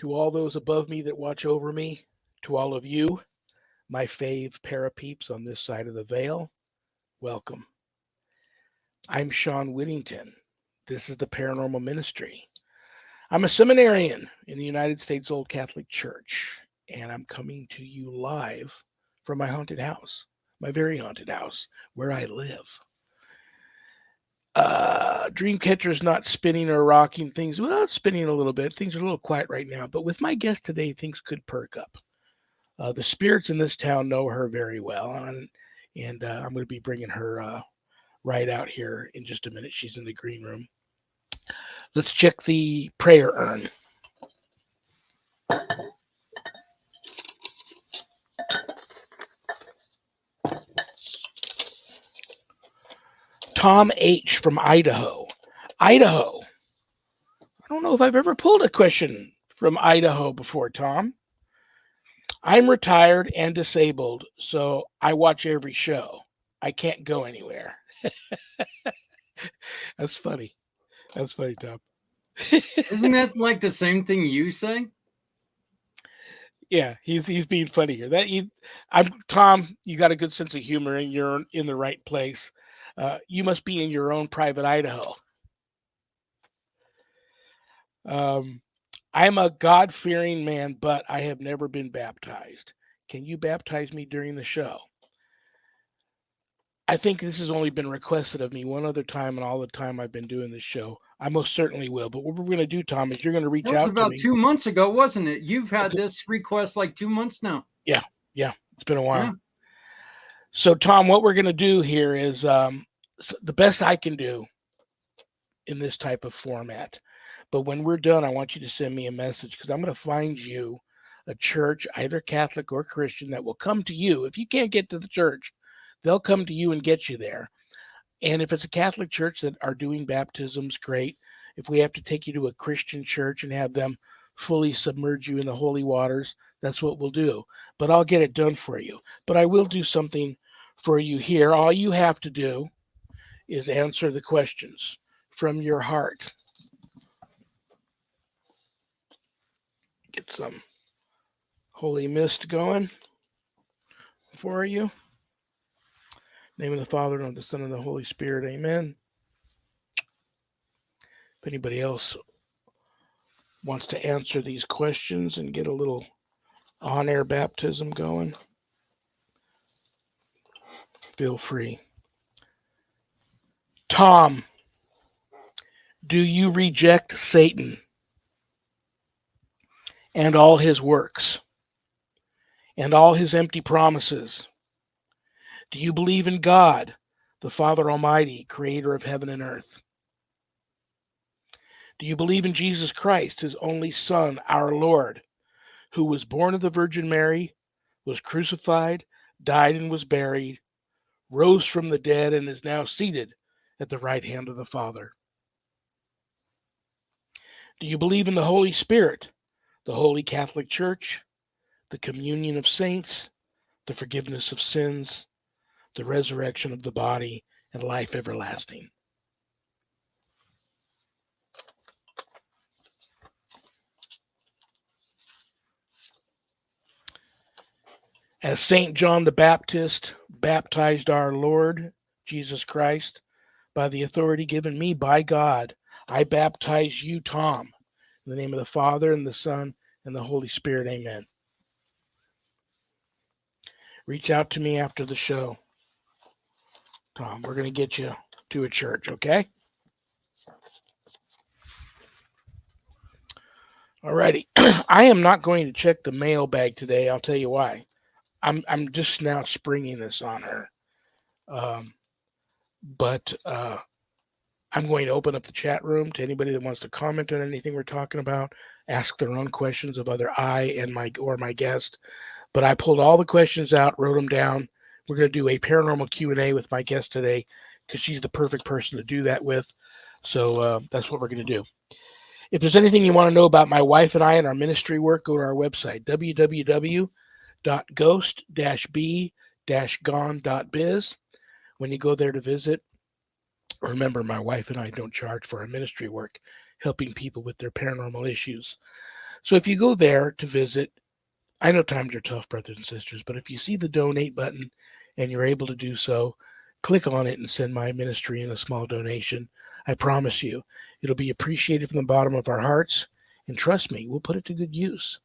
To all those above me that watch over me, to all of you, my fave parapeeps on this side of the veil, welcome. I'm Shawn Whittington. This is the Paranormal Ministry. I'm a seminarian in the United States Old Catholic Church, and I'm coming to you live from my haunted house, my very haunted house, where I live. Dreamcatcher's not spinning or rocking things. Well, it's spinning a little bit. Things are a little quiet right now, but with my guest today, things could perk up. The spirits in this town know her very well, and I'm going to be bringing her right out here in just a minute. She's in the green room. Let's check the prayer urn. Tom H. from Idaho. Idaho. I don't know if I've ever pulled a question from Idaho before, Tom. I'm retired and disabled, so I watch every show. I can't go anywhere. That's funny. That's funny, Tom. Isn't that like the same thing you say? Yeah, he's being funny here. I'm Tom. You got a good sense of humor, and you're in the right place. You must be in your own private Idaho. I'm a God-fearing man, but I have never been baptized. Can you baptize me during the show? I think this has only been requested of me one other time, and all the time I've been doing this show. I most certainly will. But what we're going to do, Tom, is you're going to reach out to me. That was about 2 months ago, wasn't it? You've had this request like 2 months now. Yeah. It's been a while. Yeah. So, Tom, what we're going to do here is the best I can do in this type of format. But when we're done, I want you to send me a message because I'm going to find you a church, either Catholic or Christian, that will come to you. If you can't get to the church, they'll come to you and get you there. And if it's a Catholic church that are doing baptisms, great. If we have to take you to a Christian church and have them fully submerge you in the holy waters, that's what we'll do. But I'll get it done for you. But I will do something for you here. All you have to do is answer the questions from your heart. Get some holy mist going for you. In the name of the Father, and of the Son, and the Holy Spirit. Amen. If anybody else wants to answer these questions and get a little on-air baptism going, feel free. Tom, do you reject Satan and all his works and all his empty promises? Do you believe in God, the Father Almighty, creator of heaven and earth? Do you believe in Jesus Christ, his only Son, our Lord, who was born of the Virgin Mary, was crucified, died and was buried, rose from the dead, and is now seated at the right hand of the Father? Do you believe in the Holy Spirit, the Holy Catholic Church, the communion of saints, the forgiveness of sins, the resurrection of the body, and life everlasting? As St. John the Baptist baptized our Lord Jesus Christ by the authority given me by God, I baptize you, Tom, in the name of the Father, and the Son, and the Holy Spirit. Amen. Reach out to me after the show, Tom. We're going to get you to a church, okay? Alrighty. I am not going to check the mailbag today. I'll tell you why. I'm just now springing this on her. But I'm going to open up the chat room to anybody that wants to comment on anything we're talking about, ask their own questions of either I and my guest. But I pulled all the questions out, wrote them down. We're going to do a paranormal Q&A with my guest today because she's the perfect person to do that with. So that's what we're going to do. If there's anything you want to know about my wife and I and our ministry work, go to our website, www.ghost-b-gone.biz. When you go there to visit, remember, my wife and I don't charge for our ministry work, helping people with their paranormal issues. So if you go there to visit, I know times are tough, brothers and sisters, but if you see the donate button and you're able to do so, click on it and send my ministry in a small donation. I promise you, it'll be appreciated from the bottom of our hearts. And trust me, we'll put it to good use.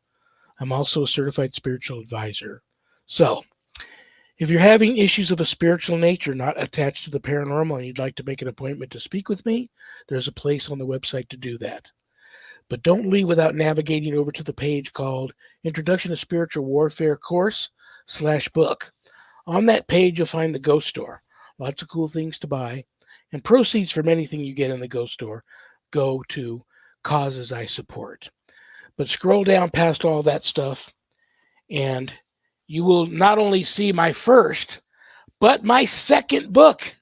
I'm also a certified spiritual advisor. So, if you're having issues of a spiritual nature not attached to the paranormal and you'd like to make an appointment to speak with me, there's a place on the website to do that. But don't leave without navigating over to the page called Introduction to Spiritual Warfare Course/book. On that page, you'll find the Ghost Store. Lots of cool things to buy. And proceeds from anything you get in the Ghost Store go to causes I support. But scroll down past all that stuff, and you will not only see my first, but my second book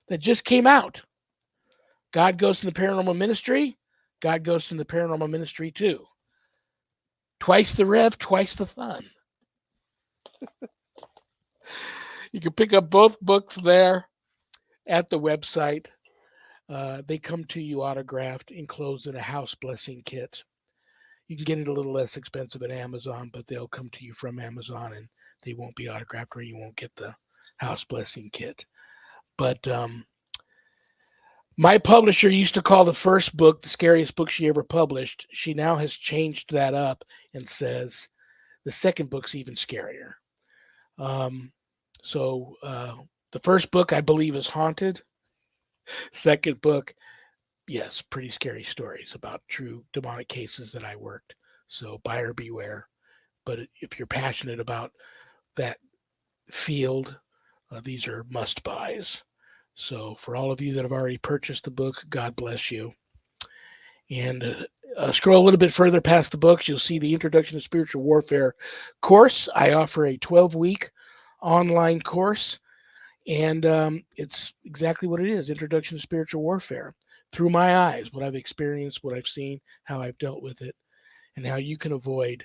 that just came out. God Ghosts in the Paranormal Ministry, God Ghosts in the Paranormal Ministry 2. Twice the rev, twice the fun. You can pick up both books there at the website. They come to you autographed, enclosed in a house blessing kit. You can get it a little less expensive at Amazon, but they'll come to you from Amazon and they won't be autographed or you won't get the house blessing kit. But my publisher used to call the first book the scariest book she ever published. She now has changed that up and says the second book's even scarier. So the first book, I believe, is haunted. Second book, yes, pretty scary stories about true demonic cases that I worked. So buyer beware. But if you're passionate about that field, these are must buys. So for all of you that have already purchased the book, God bless you. And scroll a little bit further past the books, you'll see the Introduction to Spiritual Warfare course. I offer a 12-week online course, and it's exactly what it is, Introduction to Spiritual Warfare. Through my eyes, what I've experienced, what I've seen, how I've dealt with it, and how you can avoid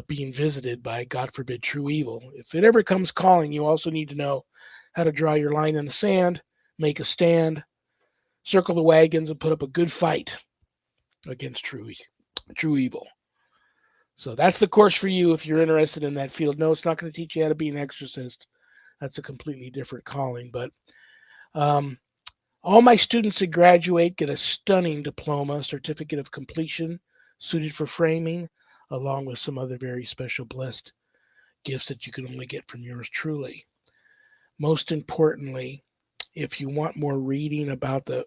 being visited by, God forbid, true evil. If it ever comes calling, you also need to know how to draw your line in the sand, make a stand, circle the wagons, and put up a good fight against true evil. So that's the course for you if you're interested in that field. No, it's not going to teach you how to be an exorcist. That's a completely different calling. But all my students that graduate get a stunning diploma, certificate of completion, suited for framing, along with some other very special blessed gifts that you can only get from yours truly. Most importantly, if you want more reading about the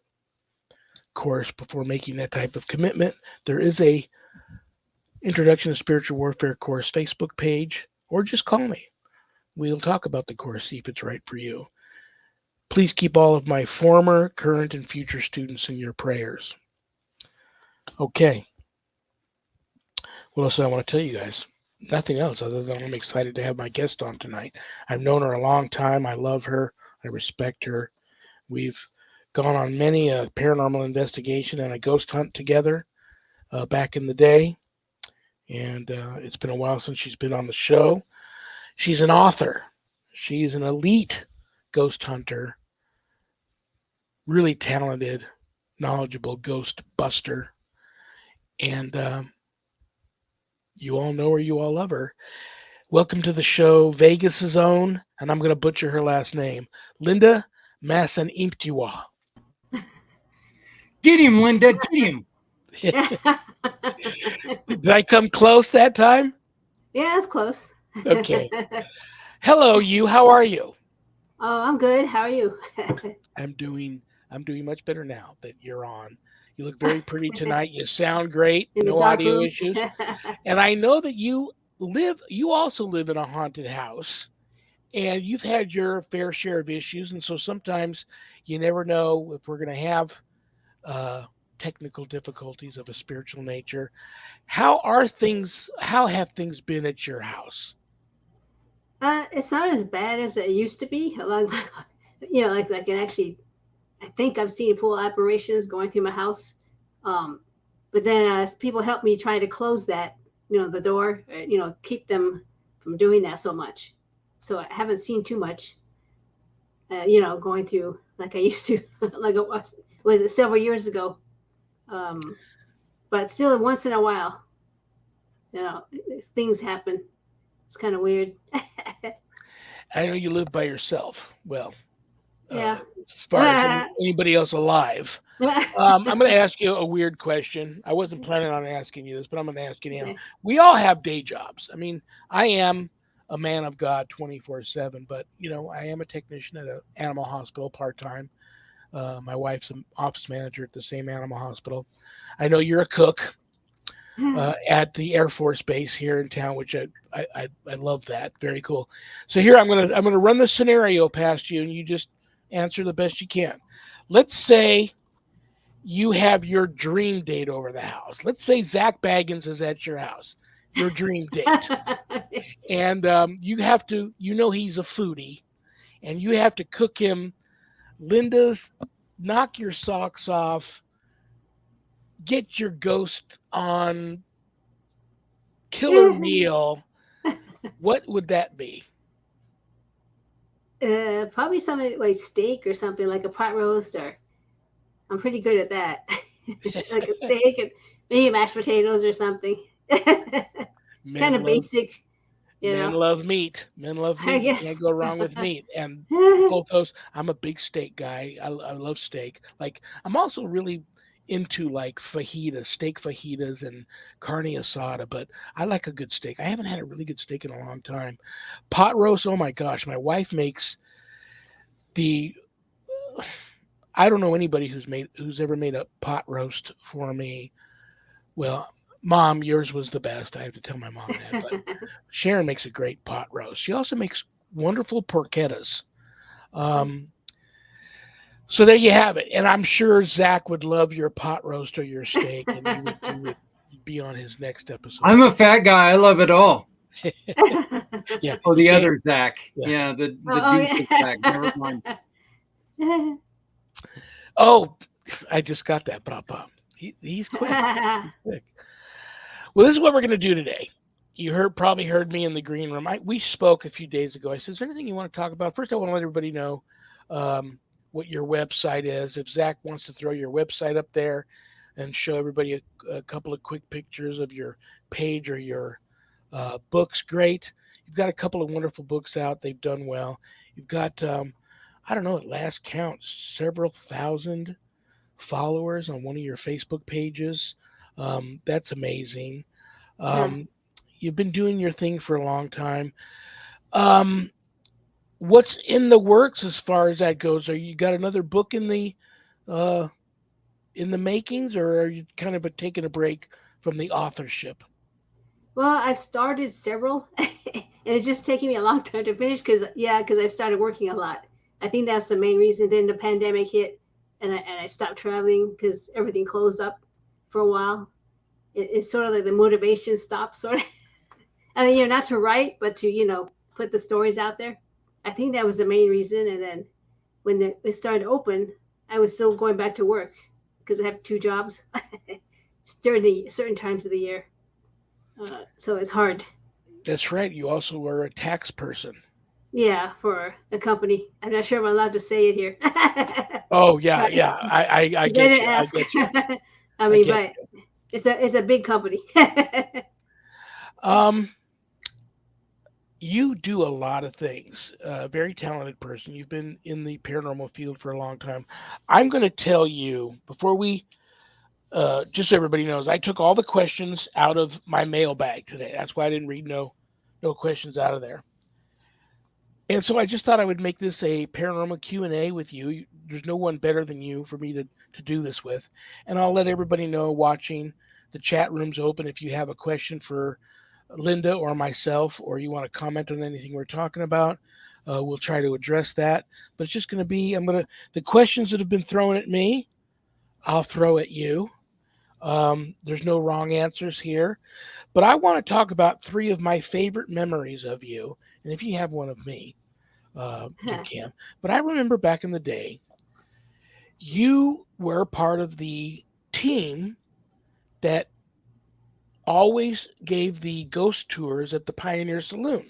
course before making that type of commitment, there is a Introduction to Spiritual Warfare course Facebook page, or just call me. We'll talk about the course, see if it's right for you. Please keep all of my former, current, and future students in your prayers. Okay. What else do I want to tell you guys? Nothing else other than I'm excited to have my guest on tonight. I've known her a long time. I love her. I respect her. We've gone on many a paranormal investigation and a ghost hunt together back in the day. And it's been a while since she's been on the show. She's an author. She's an elite ghost hunter. Really talented, knowledgeable ghost buster. And you all know her, you all love her. Welcome to the show, Vegas's own, and I'm going to butcher her last name, Linda MASANIMPTEWA. Get him, Linda. Get him. Did I come close that time? Yeah, it's close. Okay. Hello, you. How are you? Oh, I'm good. How are you? I'm doing much better now that you're on. You look very pretty tonight. You sound great. In the No dark audio room? issues. And I know that you also live in a haunted house, and you've had your fair share of issues. And so sometimes you never know if we're going to have technical difficulties of a spiritual nature. How have things been at your house? It's not as bad as it used to be. Like and actually, I think I've seen full operations going through my house. But then as people help me try to close that, the door, keep them from doing that so much. So I haven't seen too much, going through like I used to, like it was it several years ago. But still once in a while. things happen. It's kind of weird. I know you live by yourself. Well, Yeah. as far as anybody else alive. I'm going to ask you a weird question. I wasn't planning on asking you this, but I'm going to ask you now. Okay. We all have day jobs. I mean, I am a man of God 24/7, but I am a technician at an animal hospital part-time. My wife's an office manager at the same animal hospital. I know you're a cook at the Air Force Base here in town, which I love that. Very cool. So here I'm gonna run the scenario past you, and you just answer the best you can. Let's say you have your dream date over the house. Let's say Zach Baggins is at your house, your dream date, and you have to. He's a foodie, and you have to cook him Linda's knock your socks off, get your ghost on killer meal. What would that be? Probably something like steak or something like a pot roast, or I'm pretty good at that. Like a steak and maybe mashed potatoes or something. Kind of basic, Men love meat. Men love I meat. You guess. can't go wrong with meat. And both those, I'm a big steak guy. I love steak. Like, I'm also really into like fajitas, steak fajitas and carne asada, but I like a good steak. I haven't had a really good steak in a long time. Pot roast, oh my gosh, my wife makes the I don't know anybody who's ever made a pot roast for me. Well, Mom, yours was the best. I have to tell my mom that. But Sharon makes a great pot roast. She also makes wonderful porchettas. So there you have it. And I'm sure Zach would love your pot roast or your steak, and you would be on his next episode. I'm a fat guy. I love it all. Yeah. Oh, the other Zach. Yeah. Yeah, the yeah. Zach. Never mind. Oh, I just got that. Pop. He's quick. He's quick. Well, this is what we're going to do today. You probably heard me in the green room. We spoke a few days ago. I said, is there anything you want to talk about? First, I want to let everybody know what your website is. If Zach wants to throw your website up there and show everybody a couple of quick pictures of your page or your books, great. You've got a couple of wonderful books out. They've done well. You've got, I don't know, at last count, several thousand followers on one of your Facebook pages. That's amazing. You've been doing your thing for a long time. What's in the works as far as that goes? Are you got another book in the makings, or are you kind of taking a break from the authorship? Well, I've started several, and it's just taking me a long time to finish because I started working a lot. I think that's the main reason. Then the pandemic hit, and I stopped traveling because everything closed up for a while. It's sort of like the motivation stopped, sort of. I mean, not to write, but to put the stories out there. I think that was the main reason. And then when it started to open, I was still going back to work because I have 2 jobs during the certain times of the year. So it's hard. That's right. You also were a tax person. Yeah, for a company. I'm not sure if I'm allowed to say it here. Oh yeah, yeah. I get you. Ask. I get you. I mean, but it's a big company. You do a lot of things. Very talented person. You've been in the paranormal field for a long time. I'm going to tell you before we, just so everybody knows, I took all the questions out of my mailbag today. That's why I didn't read no questions out of there. And so I just thought I would make this a paranormal Q&A with you. There's no one better than you for me to do this with. And I'll let everybody know watching. The chat room's open if you have a question for Linda or myself, or you want to comment on anything we're talking about. We'll try to address that. But it's just going to be, the questions that have been thrown at me, I'll throw at you. There's no wrong answers here. But I want to talk about 3 of my favorite memories of you. And if you have one of me, you can. But I remember back in the day, you were part of the team that always gave the ghost tours at the Pioneer Saloon.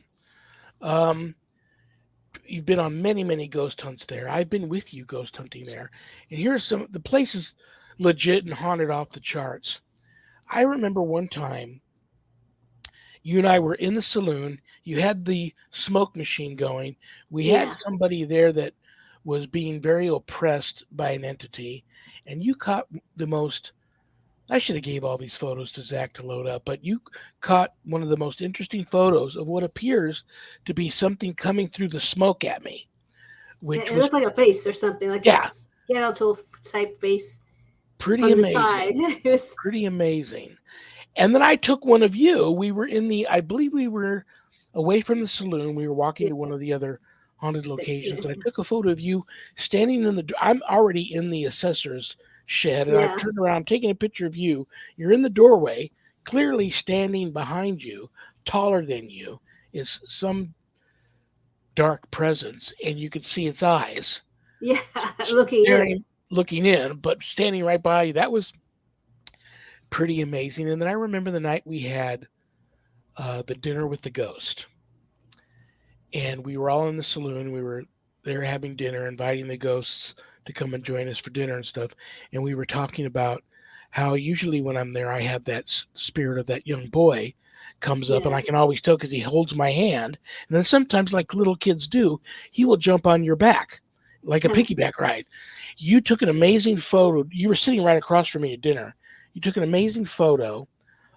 You've been on many, many ghost hunts there. I've been with you ghost hunting there. And here's the place is legit and haunted off the charts. I remember one time You and I were in the saloon. You had the smoke machine going. We had Yeah. somebody there that was being very oppressed by an entity, and you caught the most. I should have gave all these photos to Zach to load up, but you caught one of the most interesting photos of what appears to be something coming through the smoke at me, which It was looked like a face or something, like a yeah, skeletal type face pretty from the amazing. side. It was Pretty amazing. And then I took one of you. We were I believe we were away from the saloon. We were walking to one of the other haunted locations. And I took a photo of you standing I'm already in the assessor's shed, and I've yeah. turned around, taking a picture of you. You're in the doorway, clearly standing behind you, taller than you, is some dark presence, and you could see its eyes Yeah. Looking in. looking in, but standing right by you. That was pretty amazing. And then I remember the night we had the dinner with the ghost, and we were all in the saloon. We were there having dinner, inviting the ghosts to come and join us for dinner and stuff. And we were talking about how usually when I'm there, I have that spirit of that young boy comes up, and I Yeah. can always tell because he holds my hand. And then sometimes, like little kids do, he will jump on your back like a piggyback ride. You took an amazing photo. You were sitting right across from me at dinner. You took an amazing photo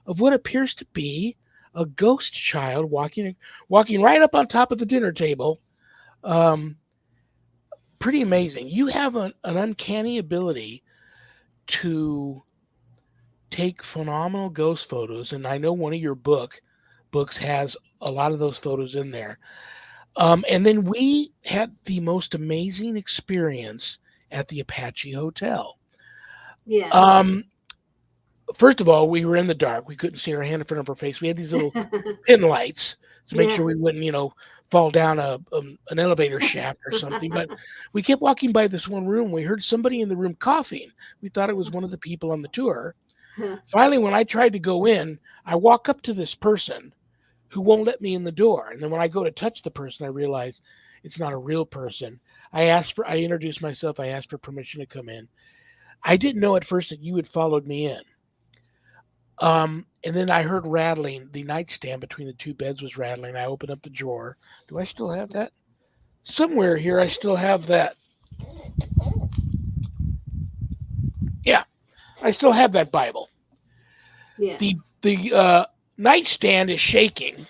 of what appears to be a ghost child walking right up on top of the dinner table. Pretty amazing. You have an uncanny ability to take phenomenal ghost photos, and I know one of your books has a lot of those photos in there. And then we had the most amazing experience at the Apache Hotel. Yeah. First of all, we were in the dark. We couldn't see our hand in front of our face. We had these little pin lights to make Yeah. sure we wouldn't, fall down an elevator shaft or something. But we kept walking by this one room. We heard somebody in the room coughing. We thought it was one of the people on the tour. Finally, when I tried to go in, I walk up to this person who won't let me in the door. And then when I go to touch the person, I realize it's not a real person. I introduced myself. I asked for permission to come in. I didn't know at first that you had followed me in. And then I heard rattling. The nightstand between the two beds was rattling. I opened up the drawer. Do I still have that? Somewhere here, I still have that. Yeah, I still have that Bible. Yeah. The nightstand is shaking,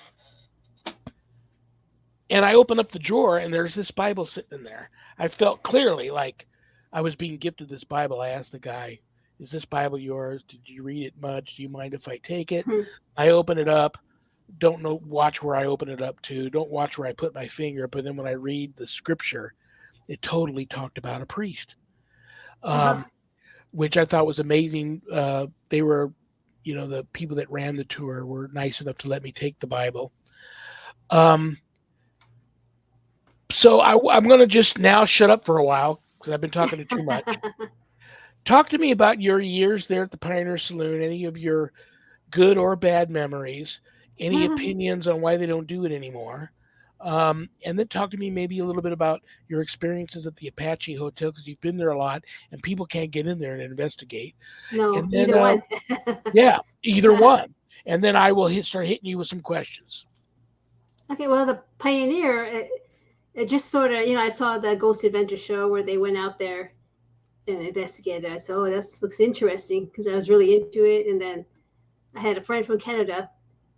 and I open up the drawer, and there's this Bible sitting in there. I felt clearly like I was being gifted this Bible. I asked the guy, "Is this Bible yours? Did you read it much? Do you mind if I take it?" I open it up. Don't know. Watch where I open it up to. Don't watch where I put my finger. But then when I read the scripture, it totally talked about a priest, which I thought was amazing. They were, the people that ran the tour were nice enough to let me take the Bible. So I'm going to just now shut up for a while because I've been talking too much. Talk to me about your years there at the Pioneer Saloon, any of your good or bad memories, any opinions on why they don't do it anymore. And then talk to me maybe a little bit about your experiences at the Apache Hotel, because you've been there a lot and people can't get in there and investigate. No, And then, either one. yeah, either one. And then I will start hitting you with some questions. Okay, well, the Pioneer, it just sort of, I saw the Ghost Adventure show where they went out there and investigated. I said, oh, this looks interesting, because I was really into it. And then I had a friend from Canada.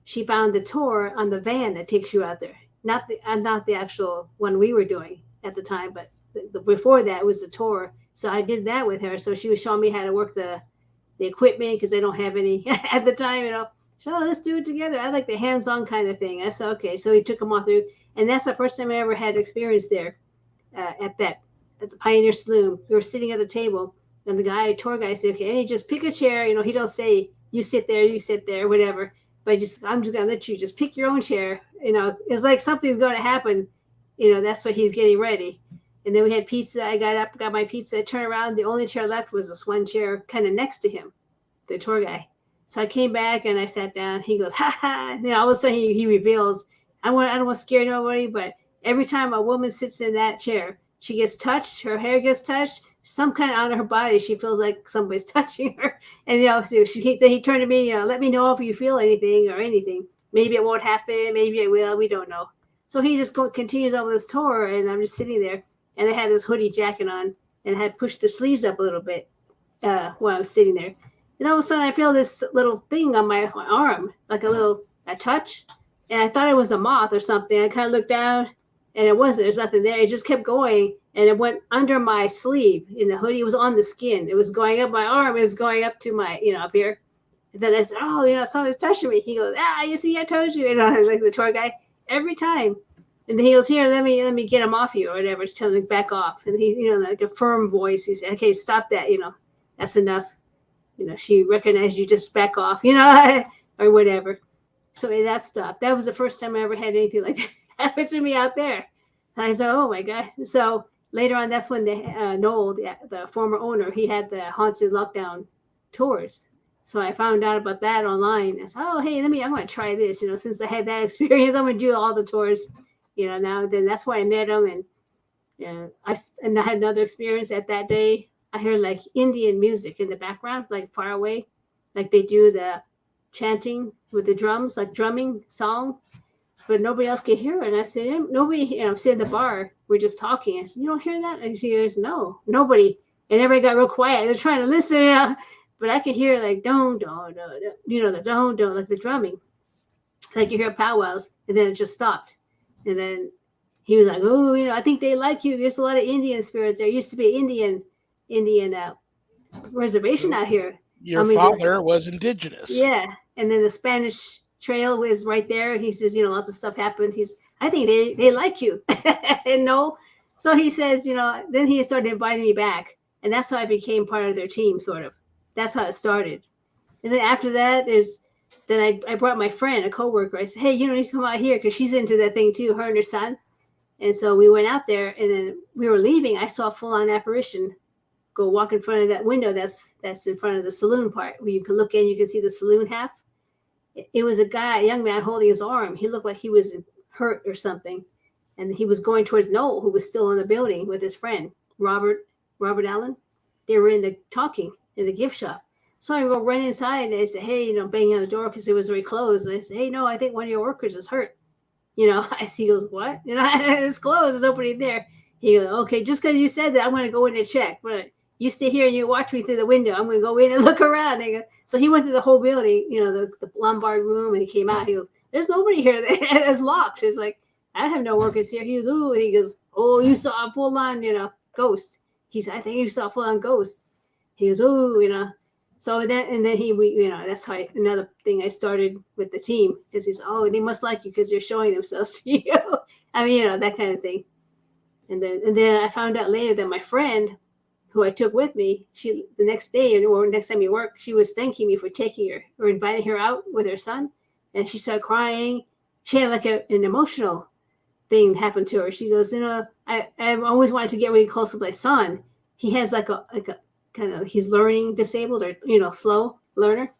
She found the tour on the van that takes you out there. Not the actual one we were doing at the time, but before that was the tour. So I did that with her. So she was showing me how to work the equipment, because they don't have any at the time, So let's do it together. I like the hands-on kind of thing. I said, okay. So we took them all through. And that's the first time I ever had experience there at the Pioneer Saloon. We were sitting at the table, and the tour guy said, okay, hey, just pick a chair. He don't say, you sit there, whatever. But I'm just going to let you just pick your own chair. It's like something's going to happen. That's what he's getting ready. And then we had pizza. I got up, got my pizza. I turned around. The only chair left was this one chair kind of next to him, the tour guy. So I came back and I sat down. He goes, ha ha. And then all of a sudden he reveals, I don't want to scare nobody, but every time a woman sits in that chair, she gets touched, her hair gets touched, some kind of on her body, she feels like somebody's touching her. And, so then he turned to me, let me know if you feel anything or anything. maybe it won't happen, maybe it will, we don't know. So he just continues on with his tour, and I'm just sitting there, and I had this hoodie jacket on, and I had pushed the sleeves up a little bit while I was sitting there. And all of a sudden, I feel this little thing on my arm, like a touch, and I thought it was a moth or something. I kind of looked down, and it wasn't. There's nothing there. It just kept going, and it went under my sleeve. And the hoodie was on the skin. It was going up my arm. It was going up to my, up here. And then I said, "Oh, someone's touching me." He goes, "You see, I told you." Like the tour guy every time. And then he goes, "Here, let me get him off you," or whatever. Tell him to back off. And he, like a firm voice. He said, "Okay, stop that. That's enough. She recognized you. Just back off. Or whatever." So that stopped. That was the first time I ever had anything like that happen to me out there. And I said, "Oh my God." So later on, that's when Noel, the former owner, he had the Haunted Lockdown tours. So I found out about that online. I said, "Oh, hey, I'm going to try this. Since I had that experience, I'm going to do all the tours. Now then that's why I met him." And I had another experience at that day. I heard like Indian music in the background, like far away, like they do the chanting with the drums, like drumming song, but nobody else could hear it. And I said, "Nobody." I'm sitting at the bar, we're just talking. I said, "You don't hear that?" And she goes, "No, nobody." And everybody got real quiet. They're trying to listen, but I could hear like don't, the don't, like the drumming, like you hear powwows, and then it just stopped. And then he was like, "Oh, I think they like you. There's a lot of Indian spirits. There used to be Indian reservation out here." Your father was indigenous. Yeah. And then the Spanish Trail was right there. And he says, lots of stuff happened. I think they like you. And no. So he says, then he started inviting me back. And that's how I became part of their team, sort of. That's how it started. And then after that, I brought my friend, a coworker. I said, "Hey, you come out here," because she's into that thing too, her and her son. And so we went out there, and then we were leaving. I saw a full-on apparition go walk in front of that window that's in front of the saloon part, where you can look in, you can see the saloon half. It was a young man holding his arm. He looked like he was hurt or something. And he was going towards Noel, who was still in the building with his friend, Robert Allen. They were talking in the gift shop. So I go run inside, and I said, "Hey, banging on the door," because it was already closed. And I said, "Hey, no, I think one of your workers is hurt." He goes, "What?" "It's closed. There's nobody there." He goes, "Okay, just because you said that, I'm going to go in and check. But you stay here and you watch me through the window. I'm going to go in and look around." So he went through the whole building, the Lombard room, and he came out. He goes, "There's nobody here. It's locked." It's like, "I have no workers here." He goes, "Ooh," he goes, "Oh, you saw a full-on, ghost." He said, "I think you saw a full-on ghost." He goes, "Ooh," So then that's how another thing I started with the team, because he's, "Oh, they must like you because they're showing themselves to you." I mean, that kind of thing. And then I found out later that my friend, who I took with me, the next day or next time we worked, she was thanking me for taking her or inviting her out with her son, and she started crying. She had like an emotional thing happen to her. She goes, I always wanted to get really close with my son. He has like a kind of, he's learning disabled or slow learner,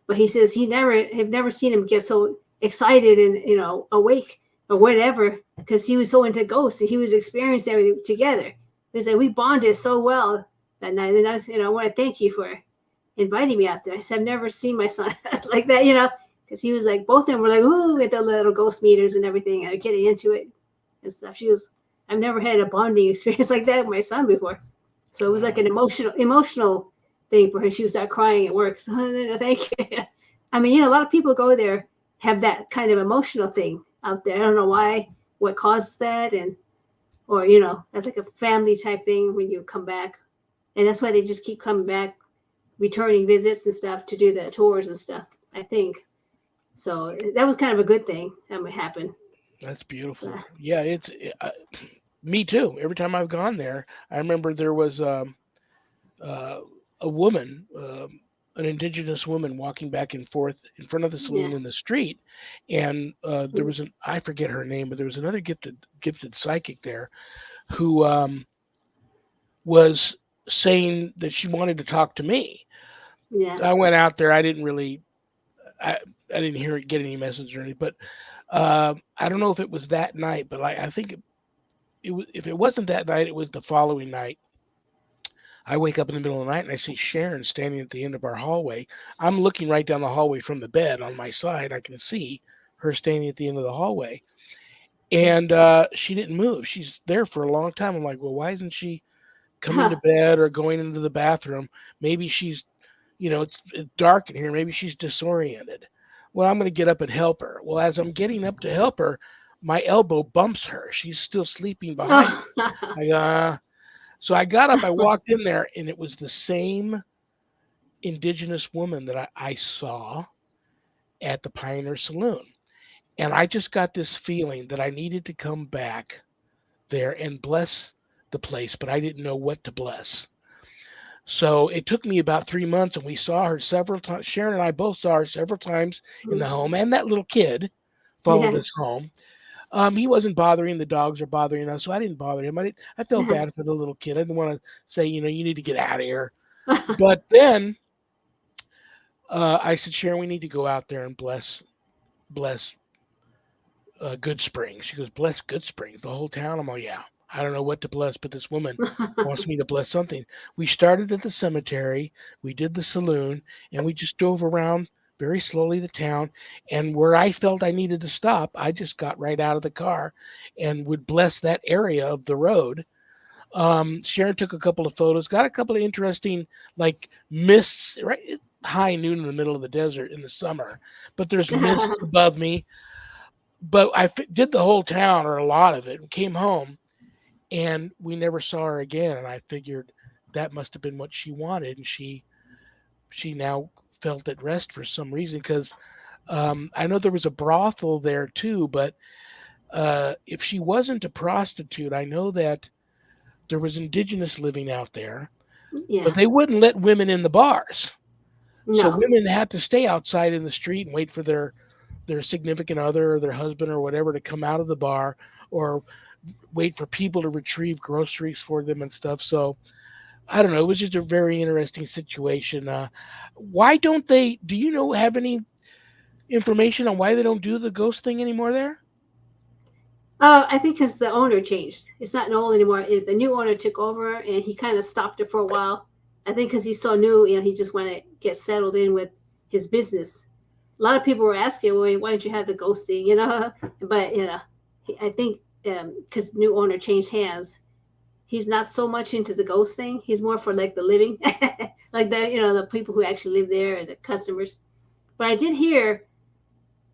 but he says have never seen him get so excited and awake or whatever, because he was so into ghosts and he was experiencing everything together. He said we bonded so well that night. And I want to thank you for inviting me out there. I said, "I've never seen my son like that, because he was like, both of them were like, ooh, with the little ghost meters and everything, and getting into it and stuff." She was, "I've never had a bonding experience like that with my son before." So it was like an emotional thing for her. She was crying at work. So thank you. I mean, a lot of people go there, have that kind of emotional thing out there. I don't know why, what causes that, or that's like a family type thing when you come back, and that's why they just keep coming back, returning visits and stuff to do the tours and stuff, I think. So that was kind of a good thing that would happen. That's beautiful. Yeah, me too. Every time I've gone there, I remember there was a woman, an indigenous woman, walking back and forth in front of the saloon in the street, and there was I forget her name, but there was another gifted psychic there who was saying that she wanted to talk to me. Yeah. I went out there. I didn't get any message or anything, but I don't know if it was that night, but I think if it wasn't that night, it was the following night. I wake up in the middle of the night and I see Sharon standing at the end of our hallway. I'm looking right down the hallway from the bed on my side. I can see her standing at the end of the hallway. And she didn't move. She's there for a long time. I'm like, well, why isn't she coming to bed or going into the bathroom? Maybe she's, it's dark in here. Maybe she's disoriented. Well, I'm going to get up and help her. Well, as I'm getting up to help her, my elbow bumps her. She's still sleeping behind me. So I got up, I walked in there, and it was the same indigenous woman that I saw at the Pioneer Saloon. And I just got this feeling that I needed to come back there and bless the place, but I didn't know what to bless. So it took me about 3 months, and we saw her several times. Sharon and I both saw her several times in the home, and that little kid followed us home. He wasn't bothering the dogs or bothering us, so I didn't bother him. I felt bad for the little kid. I didn't want to say, you need to get out of here. But then I said, Sharon, we need to go out there and bless Good Springs. She goes, bless Good Springs, the whole town? I'm like, yeah. I don't know what to bless, but this woman wants me to bless something. We started at the cemetery, we did the saloon, and we just drove around very slowly the town. And where I felt I needed to stop, I just got right out of the car and would bless that area of the road. Sharon took a couple of photos, got a couple of interesting, like, mists, right? High noon in the middle of the desert in the summer, but there's mists above me. But I did the whole town, or a lot of it, and came home. And we never saw her again. And I figured that must have been what she wanted. And she now felt at rest for some reason. Because I know there was a brothel there too. But if she wasn't a prostitute, I know that there was indigenous living out there. Yeah. But they wouldn't let women in the bars. No. So women had to stay outside in the street and wait for their significant other or their husband or whatever to come out of the bar, or wait for people to retrieve groceries for them and stuff. So I don't know. It was just a very interesting situation. Why don't they, do you have any information on why they don't do the ghost thing anymore there? I think because the owner changed. It's not Noel anymore. The new owner took over, and he kind of stopped it for a while. I think because he's so new, he just wanted to get settled in with his business. A lot of people were asking, well, why don't you have the ghost thing, But, I think because new owner changed hands, he's not so much into the ghost thing. He's more for like the living, like the people who actually live there and the customers. But I did hear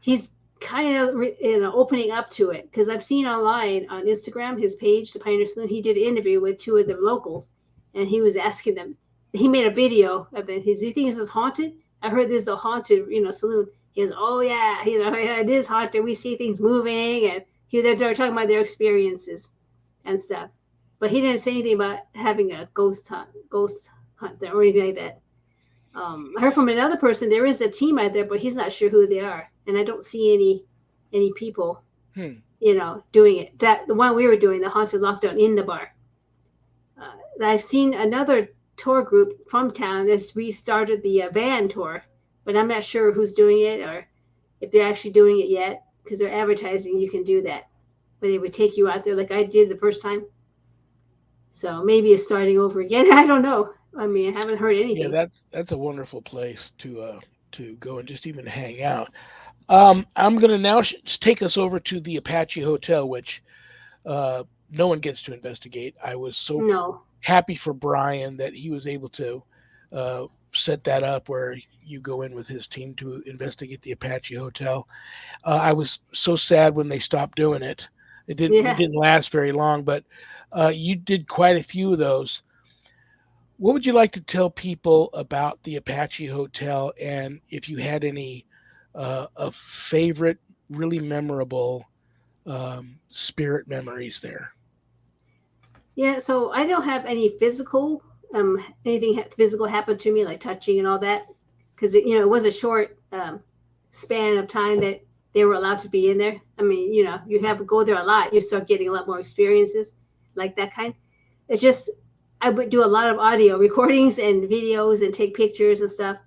he's kind of opening up to it, because I've seen online on Instagram, his page, the Pioneer Saloon, he did an interview with two of the locals, and he was asking them. He made a video of it. Do you think this is haunted? I heard this is a haunted, saloon. He goes, oh yeah, it is haunted. We see things moving, and they're talking about their experiences and stuff. But he didn't say anything about having a ghost hunt there or anything like that. I heard from another person there is a team out there, but he's not sure who they are, and I don't see any people, doing it. That the one we were doing, the haunted lockdown in the bar. I've seen another tour group from town that's restarted the van tour, but I'm not sure who's doing it or if they're actually doing it yet, because they're advertising you can do that, but they would take you out there like I did the first time. So maybe it's starting over again. I don't know. I mean, I haven't heard anything. Yeah, that's a wonderful place to go and just even hang out. I'm going to now take us over to the Apache Hotel, which no one gets to investigate. I was so happy for Brian that he was able to set that up where you go in with his team to investigate the Apache Hotel. I was so sad when they stopped doing it. It didn't last very long, but you did quite a few of those. What would you like to tell people about the Apache Hotel, and if you had any a favorite, really memorable spirit memories there? Yeah, so I don't have any physical, anything physical happened to me, like touching and all that, because it was a short span of time that they were allowed to be in there. I mean, you have to go there a lot, you start getting a lot more experiences like that kind. It's just I would do a lot of audio recordings and videos and take pictures and stuff.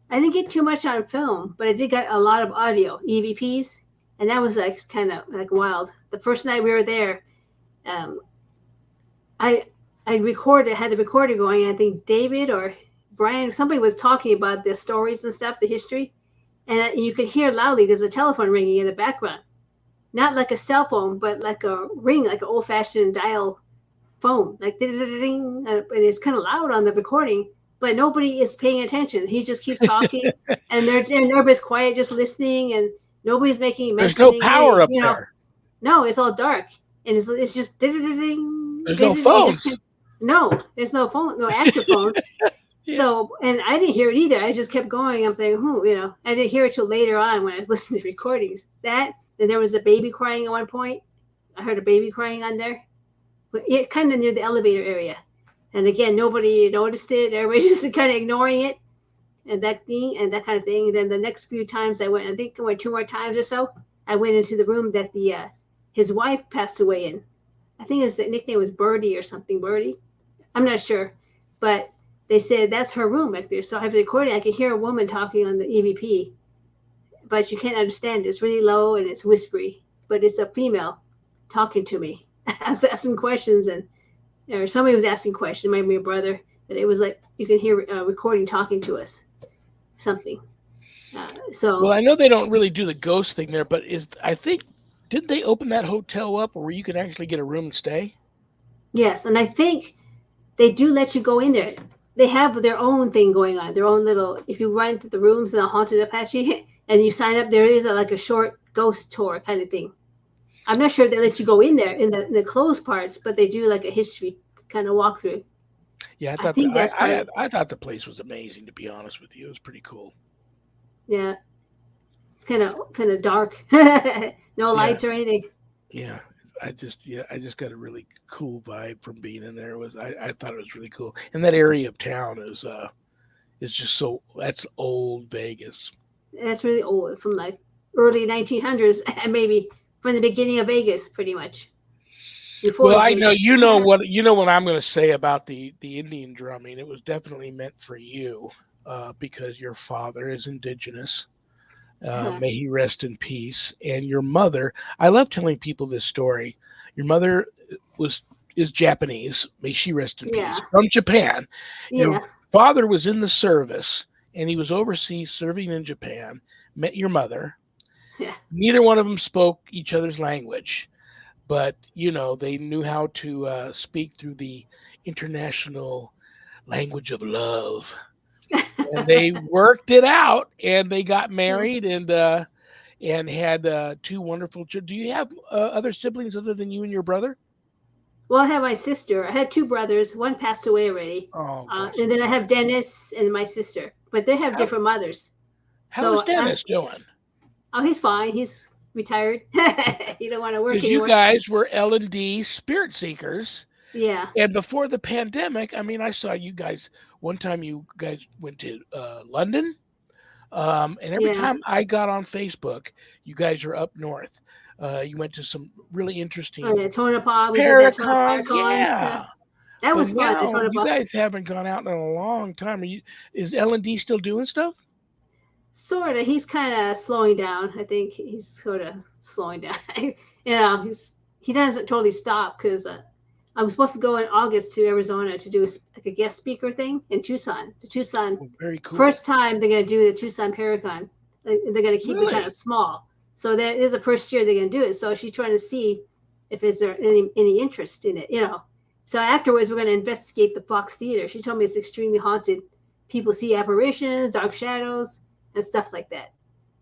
I didn't get too much on film, but I did get a lot of audio, EVPs, and that was like kind of like wild. The first night we were there, I had the recorder going. I think David or Brian, somebody was talking about the stories and stuff, the history, and you could hear loudly. There's a telephone ringing in the background, not like a cell phone, but like a ring, like an old-fashioned dial phone, like ding, and it's kind of loud on the recording. But nobody is paying attention. He just keeps talking, and everybody's quiet, just listening, and nobody's making There's no mentioning. power up You know, there. no, it's all dark, and it's just ding. There's no phones. No, there's no phone, no active phone. Yeah. So, and I didn't hear it either. I just kept going. I'm thinking, you know, I didn't hear it till later on when I was listening to recordings. That, and there was a baby crying at one point. I heard a baby crying on there, but it kind of near the elevator area. And again, nobody noticed it. Everybody just kind of ignoring it, and that thing, and that kind of thing. And then the next few times I went, I think I went 2 more times or so. I went into the room that his wife passed away in. I think his nickname was Birdie or something. Birdie, I'm not sure, but they said that's her room back there. So I have the recording. I could hear a woman talking on the EVP, but you can't understand it. It's really low and it's whispery, but it's a female talking to me. I was asking questions, or somebody was asking questions. It might be a brother, but it was like you can hear a recording talking to us, something. Well, I know they don't really do the ghost thing there, but didn't they open that hotel up where you could actually get a room and stay? Yes, and I think they do let you go in there. They have their own thing going on, their own little. If you run to the rooms in the Haunted Apache and you sign up, there is like a short ghost tour kind of thing. I'm not sure if they let you go in there in the closed parts, but they do like a history kind of walkthrough. Yeah, I think that's I thought the place was amazing. To be honest with you, it was pretty cool. Yeah, it's kind of dark, no lights or anything. Yeah, I just got a really cool vibe from being in there. I thought it was really cool, and that area of town is just that's old Vegas. That's really old, from like early 1900s, and maybe from the beginning of Vegas, pretty much. Well, I know you know what I'm going to say about the Indian drumming. It was definitely meant for you, because your father is indigenous. May he rest in peace. And your mother, I love telling people this story. Your mother is Japanese. May she rest in peace. From Japan. Yeah. Your father was in the service, and he was overseas serving in Japan. Met your mother. Yeah. Neither one of them spoke each other's language, but they knew how to speak through the international language of love. And they worked it out, and they got married, and had 2 wonderful children. Do you have other siblings other than you and your brother? Well, I have my sister. I had 2 brothers. One passed away already. Oh, and then I have Dennis and my sister, but they have different mothers. How's Dennis doing? Oh, he's fine. He's retired. He don't want to work anymore. Because you guys were L&D spirit seekers. Yeah. And before the pandemic, I mean, I saw you guys one time. You guys went to London, and every time I got on Facebook, you guys are up north. You went to some really interesting. Oh yeah, Tonopah. We did that yeah. That was fun. You guys haven't gone out in a long time. Is L&D still doing stuff? Sort of. He's kind of slowing down. I think he's sort of slowing down. He doesn't totally stop, because I was supposed to go in August to Arizona to do like a guest speaker thing in Tucson. Very cool. First time they're going to do the Tucson Paracon. They're going to keep it kind of small. So that is the first year they're going to do it. So she's trying to see if is there any interest in it, So afterwards, we're going to investigate the Fox Theater. She told me it's extremely haunted. People see apparitions, dark shadows, and stuff like that.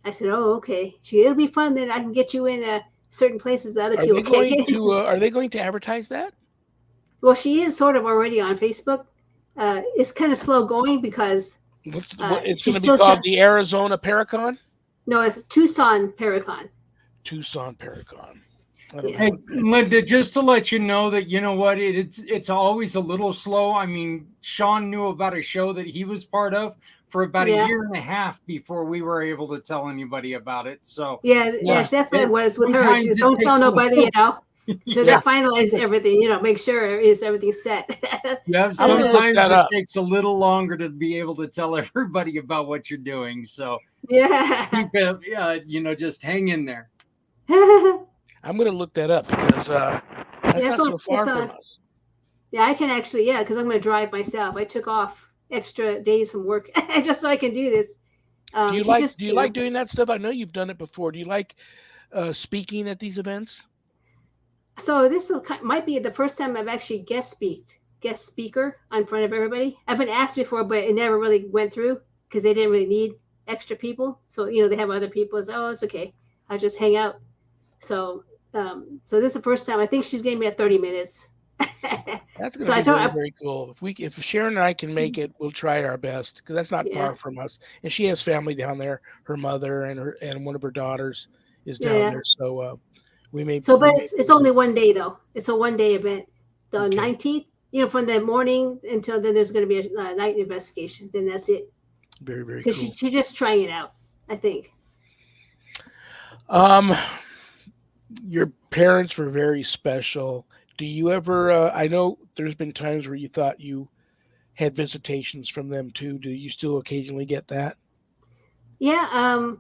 I said, "Oh, okay." It'll be fun. Then I can get you in certain places that other people can't get into. Are they going to advertise that? Well, she is sort of already on Facebook. It's kind of slow going because it's going to be called the Arizona Paracon? No, it's Tucson Paracon. Tucson Paracon. Hey, Linda, just to let you know that, you know what, it's always a little slow. I mean, Shawn knew about a show that he was part of for about a year and a half before we were able to tell anybody about it. So that's what it was with her. She goes, don't tell nobody, So they finalize everything, make sure everything's set. Sometimes it takes a little longer to be able to tell everybody about what you're doing. So keep it, just hang in there. I'm going to look that up because that's not so far from us. Yeah, I can actually, because I'm going to drive myself. I took off extra days from work just so I can do this. Do you She like just, do you like doing that stuff? I know you've done it before. Do you like speaking at these events? So this might be the first time I've actually guest speaker in front of everybody. I've been asked before, but it never really went through because they didn't really need extra people. So they have other people. It's, oh, it's okay. I'll just hang out. So so this is the first time. I think she's giving me at 30 minutes. That's going to So I be told very, her, very cool. If Sharon and I can make it, we'll try our best because that's not yeah, far from us. And she has family down there. Her mother and one of her daughters is down yeah. there. So we may So, we but may be it's able only one day though. It's a 1 day event. The okay. 19th, from the morning until then, there's going to be a night investigation. Then that's it. Very, very Because cool. she's just trying it out, I think. Your parents were very special. Do you ever? I know there's been times where you thought you had visitations from them too. Do you still occasionally get that? Yeah.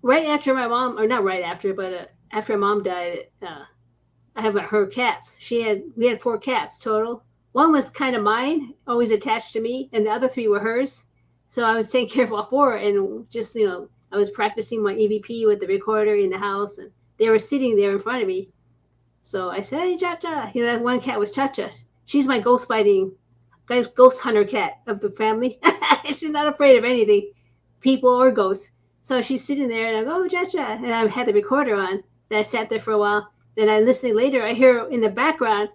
Right after my mom, or not right after, but after my mom died, I have her cats. We had 4 cats total. One was kind of mine, always attached to me, and the other 3 were hers. So I was taking care of all 4, and just I was practicing my EVP with the recorder in the house, and they were sitting there in front of me. So I said, "Hey, Cha Cha." That one cat was Cha Cha. She's my ghost hunter cat of the family. She's not afraid of anything, people or ghosts. So she's sitting there, and I go, "Oh, Cha Cha," and I had the recorder on. Then I sat there for a while. Then I listening later. I hear in the background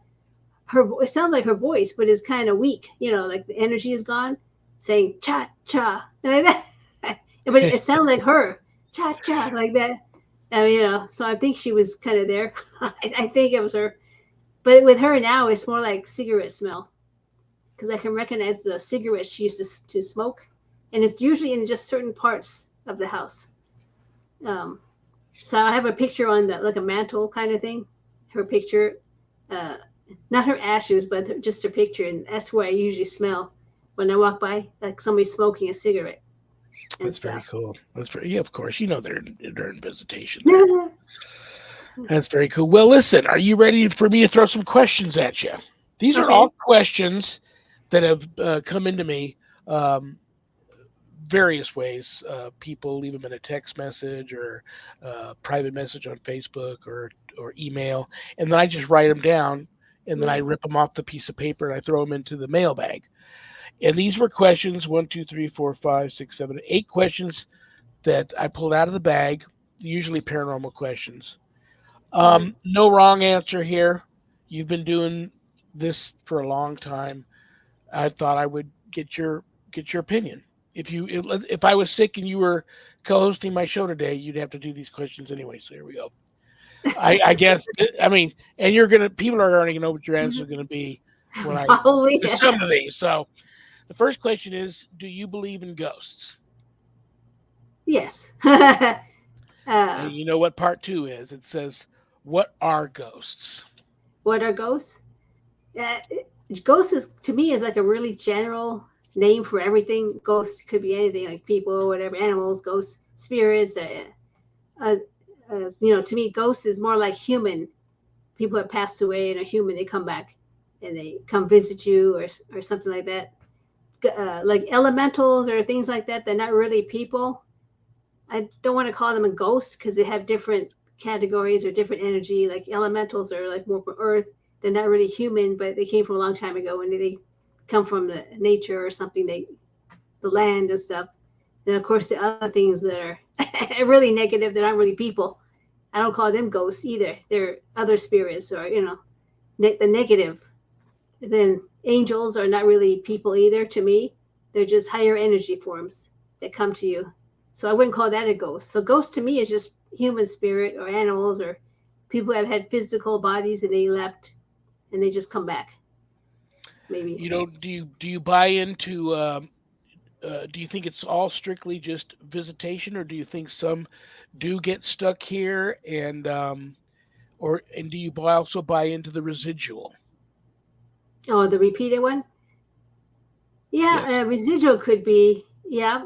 it sounds like her voice, but it's kind of weak. Like the energy is gone, saying "Cha Cha," like that. But it sounded like her, "Cha Cha," like that. So I think she was kind of there. I think it was her. But with her now, it's more like cigarette smell because I can recognize the cigarettes she used to smoke, and it's usually in just certain parts of the house. So I have a picture on like a mantle kind of thing. Her picture, not her ashes, but just her picture, and that's where I usually smell when I walk by, like somebody smoking a cigarette and That's very stuff. cool. Yeah, of course. They're in visitation there. That's very cool. Well, listen, are you ready for me to throw some questions at you? These are Okay. all questions that have come into me various ways. People leave them in a text message or private message on Facebook or email, and then I just write them down, and then I rip them off the piece of paper and I throw them into the mailbag. And these were questions 1, 2, 3, 4, 5, 6, 7, 8 questions that I pulled out of the bag, usually paranormal questions. No wrong answer here. You've been doing this for a long time. I thought I would get your opinion. If I was sick and you were co-hosting my show today, you'd have to do these questions anyway. So here we go. I guess and people are already gonna know what your answer is going to be when I Probably. some of these. So the first question is: do you believe in ghosts? Yes. And you know what part 2 is? It says, "What are ghosts?" What are ghosts? Uh, Ghost is to me is like a really general name for everything. Ghosts could be anything, like people, whatever, animals, ghosts, spirits. To me, ghosts is more like human. People have passed away and are human. They come back and they come visit you or something like that. Like elementals or things like that. They're not really people. I don't want to call them a ghost because they have different categories or different energy. Like elementals are like more from Earth. They're not really human, but they came from a long time ago, and they come from the nature or something. The land and stuff. And of course, the other things that are really negative, they're not really people. I don't call them ghosts either. They're other spirits or the negative. And then angels are not really people either. To me, they're just higher energy forms that come to you. So I wouldn't call that a ghost. So ghost to me is just human spirit or animals or people who have had physical bodies and they left and they just come back. Maybe. Do you buy into? Do you think it's all strictly just visitation, or do you think some do get stuck here, and do you also buy into the residual? Oh, the repeated one? Yeah, Yes. residual could be. Yeah,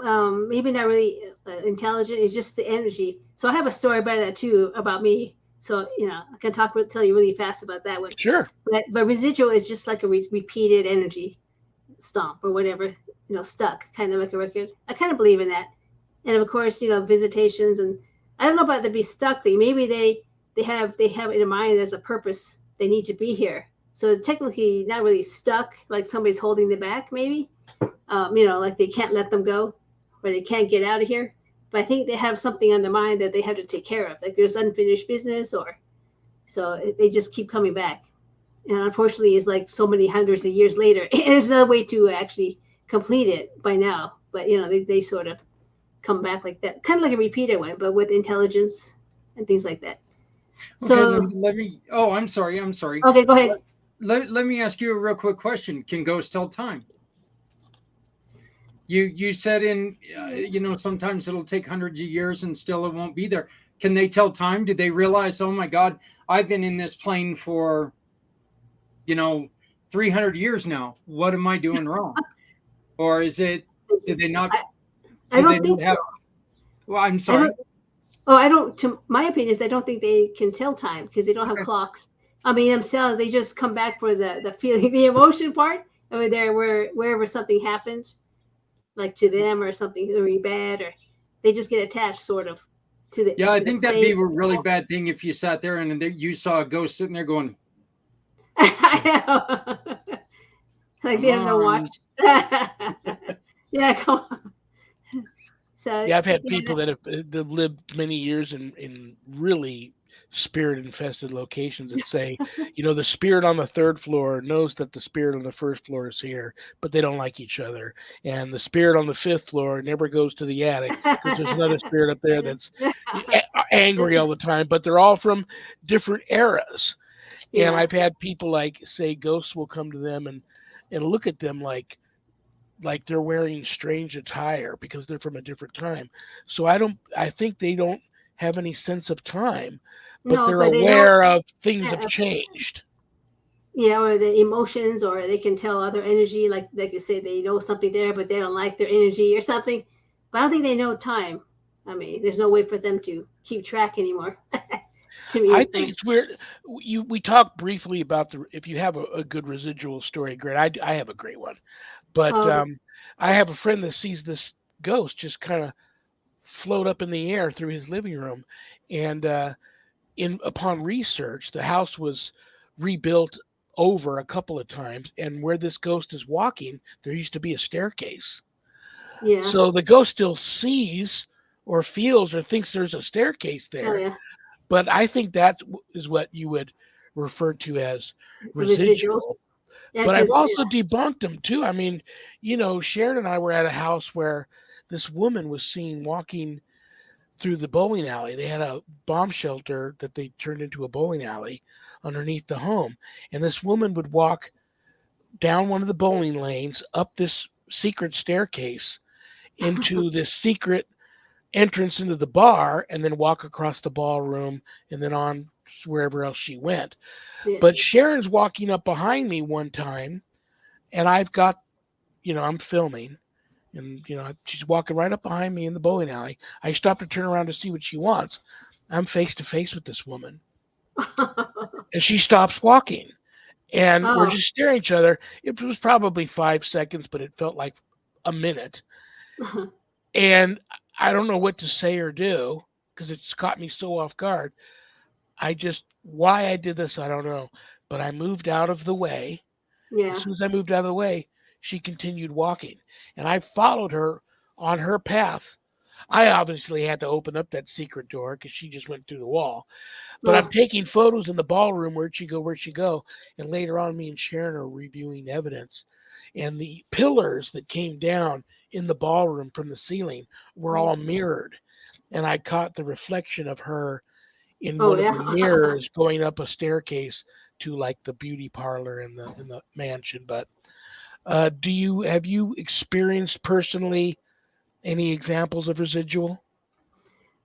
maybe not really intelligent. It's just the energy. So I have a story about that too about me. So I can tell you really fast about that one. Sure. But residual is just like a repeated energy stomp or whatever. Stuck, kind of like a record. I kind of believe in that. and of course, visitations, and I don't know about the be stuck thing. Maybe they have it in mind as a purpose. They need to be here. So technically, not really stuck, like somebody's holding them back. Maybe, like they can't let them go, or they can't get out of here. But I think they have something on their mind that they have to take care of. Like there's unfinished business, or so they just keep coming back. And unfortunately, it's like so many hundreds of years later. There's no way to actually complete it by now. But they sort of come back like that, kind of like a repeated one, but with intelligence and things like that. So okay, let me. Oh, I'm sorry. Okay, go ahead. Let me ask you a real quick question. Can ghosts tell time? You said sometimes it'll take hundreds of years and still it won't be there. Can they tell time? Did they realize, oh my God, I've been in this plane for 300 years now. What am I doing wrong? Or is it? Did they not? I don't think so. Well, I'm sorry. I don't. To my opinion is I don't think they can tell time because they don't have clocks. I mean, themselves, they just come back for the feeling, the emotion part. I mean, wherever something happens, like to them or something really bad, or they just get attached sort of to the. Yeah, I think that'd be a really bad thing if you sat there and you saw a ghost sitting there going. I know. Like they have no watch. Yeah, come on. So yeah, I've had people that have lived many years in really spirit infested locations and say, the spirit on the third floor knows that the spirit on the first floor is here, but they don't like each other. And the spirit on the fifth floor never goes to the attic because there's another spirit up there that's angry all the time, but they're all from different eras. And I've had people say ghosts will come to them and look at them like they're wearing strange attire because they're from a different time. So I think they don't have any sense of time, but they're aware of things have changed. Or the emotions, or they can tell other energy, like they say they know something there, but they don't like their energy or something. But I don't think they know time. I mean, there's no way for them to keep track anymore. To me, I think it's weird. We talked briefly about if you have a good residual story, great. I have a great one, but I have a friend that sees this ghost just kind of float up in the air through his living room, and upon research, the house was rebuilt over a couple of times, and where this ghost is walking, there used to be a staircase. Yeah. So the ghost still sees or feels or thinks there's a staircase there. Oh, yeah. But I think that is what you would refer to as residual. Yeah, but I've also debunked them too. I mean, Sharon and I were at a house where this woman was seen walking through the bowling alley. They had a bomb shelter that they turned into a bowling alley underneath the home. And this woman would walk down one of the bowling lanes, up this secret staircase into this secret entrance into the bar, and then walk across the ballroom and then on wherever else she went. Yeah. But Sharon's walking up behind me one time, and I've got, I'm filming, and she's walking right up behind me in the bowling alley. I stop to turn around to see what she wants. I'm face to face with this woman, and she stops walking, and we're just staring at each other. It was probably 5 seconds, but it felt like a minute. And I don't know what to say or do because it's caught me so off guard. Why I did this, I don't know. But I moved out of the way. Yeah. As soon as I moved out of the way, she continued walking. And I followed her on her path. I obviously had to open up that secret door because she just went through the wall. But I'm taking photos in the ballroom. Where'd she go? And later on, me and Sharon are reviewing evidence. And the pillars that came down in the ballroom from the ceiling were all mirrored. And I caught the reflection of her in one of the mirrors going up a staircase to like the beauty parlor in the mansion. But have you experienced personally any examples of residual?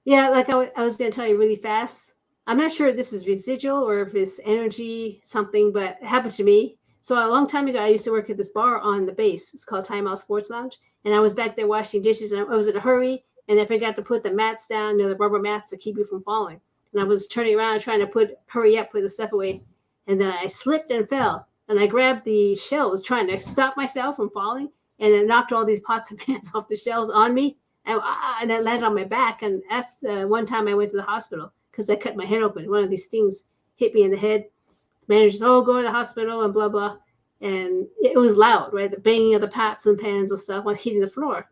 Yeah, like I was going to tell you really fast. I'm not sure if this is residual or if it's energy something, but it happened to me. So a long time ago, I used to work at this bar on the base. It's called Time Out Sports Lounge. And I was back there washing dishes, and I was in a hurry, and I forgot to put the mats down, the rubber mats to keep you from falling. And I was turning around trying to put the stuff away. And then I slipped and fell. And I grabbed the shelves trying to stop myself from falling. And it knocked all these pots and pans off the shelves on me. And I landed on my back. And asked, one time I went to the hospital because I cut my head open. One of these things hit me in the head. Managers, go to the hospital and blah, blah. And it was loud, right? The banging of the pots and pans and stuff while hitting the floor.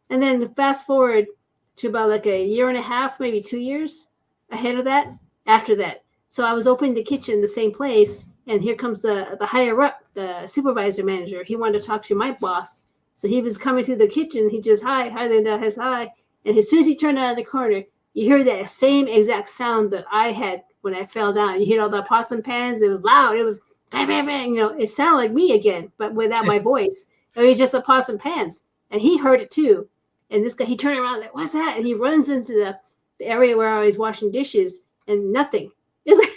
And then fast forward to about like a year and a half, maybe 2 years ahead of that, after that. So I was opening the kitchen, the same place, and here comes the higher up, the supervisor manager. He wanted to talk to my boss. So he was coming through the kitchen. He just, hi, Linda, hi. And as soon as he turned out of the corner, you hear that same exact sound that I had when I fell down. You hear all the pots and pans. It was loud. It was bang, bang, bang. It sounded like me again, but without my voice. It was just the pots and pans. And he heard it too. And this guy, he turned around like, what's that? And he runs into the area where I was washing dishes and nothing. It was like,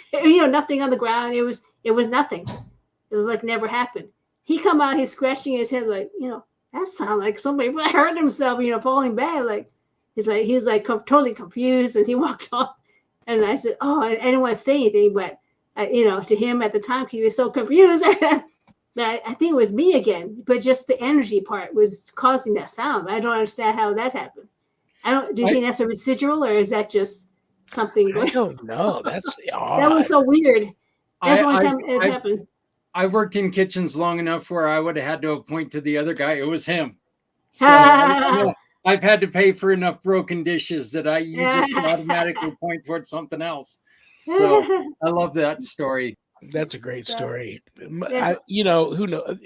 nothing on the ground. It was nothing. It was like never happened. He come out, he's scratching his head like, that sounded like somebody hurt himself, falling back. Like, he was like totally confused, and he walked off. And I said, I didn't want to say anything, but to him at the time, he was so confused. I think it was me again, but just the energy part was causing that sound. I don't understand how that happened. Do you think that's a residual, or is that just something? I don't know. That's odd. That was so weird. That's the only time it's happened. I worked in kitchens long enough where I would have had to point to the other guy. It was him. So I've had to pay for enough broken dishes that you just automatically point towards something else. So I love that story. That's a great story. Who knows?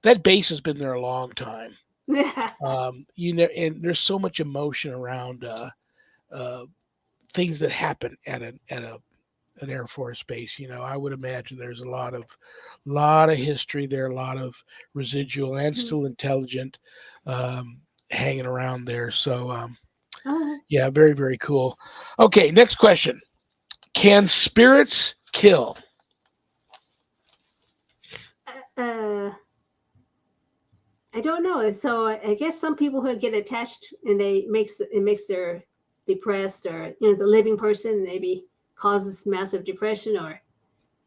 That base has been there a long time. And there's so much emotion around things that happen at an Air Force base. I would imagine there's a lot of history there, a lot of residual and still intelligent hanging around there. So yeah, very, very cool. Okay, next question. Can spirits kill? I don't know. So I guess some people who get attached and it makes their depressed, or the living person maybe causes massive depression or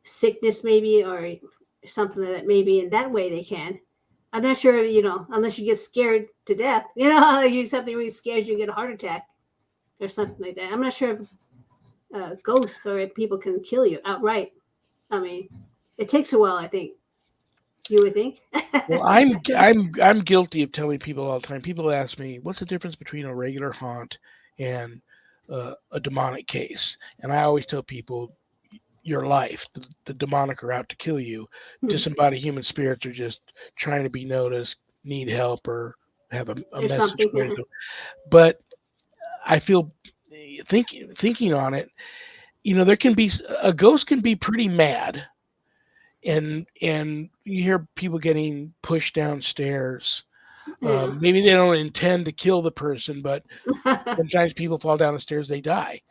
sickness maybe, or something like that. Maybe in that way they can. I'm not sure, unless you get scared to death, something really scares you, get a heart attack or something like that. I'm not sure if ghosts or if people can kill you outright. I mean, it takes a while, I think. You would think. Well, I'm guilty of telling people all the time. People ask me, what's the difference between a regular haunt and a demonic case? And I always tell people, your life, the demonic are out to kill you. Disembodied human spirits are just trying to be noticed, need help, or have a message. But I feel thinking on it, there can be a ghost can be pretty mad. And you hear people getting pushed downstairs. Maybe they don't intend to kill the person, but sometimes people fall down the stairs, they die.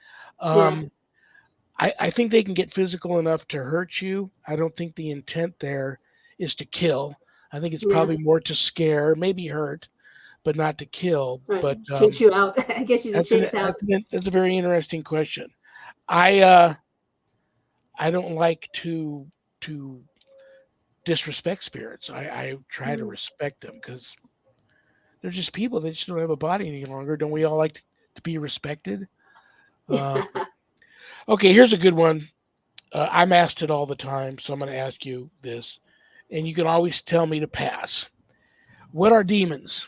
I think they can get physical enough to hurt you. I don't think the intent there is to kill. I think it's probably more to scare, maybe hurt, but not to kill. Right. But takes you out. I guess you chase out. That's a very interesting question. I don't like to disrespect spirits. I try to respect them because they're just people. They just don't have a body any longer. Don't we all like to be respected? Okay, here's a good one. I'm asked it all the time, so I'm going to ask you this, and you can always tell me to pass. What are demons?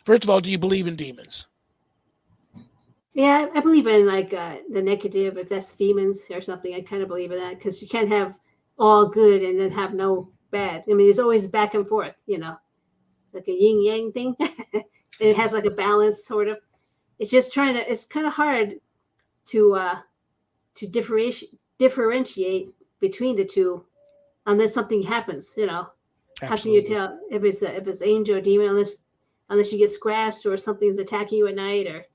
First of all, do you believe in demons? Yeah, I believe in the negative, if that's demons or something. I kind of believe in that because you can't have all good and then have no bad. I mean, there's always back and forth, like a yin yang thing. And it has like a balance, sort of. It's just it's kind of hard to differentiate between the two unless something happens, How can you tell if it's angel or demon unless you get scratched or something's attacking you at night, or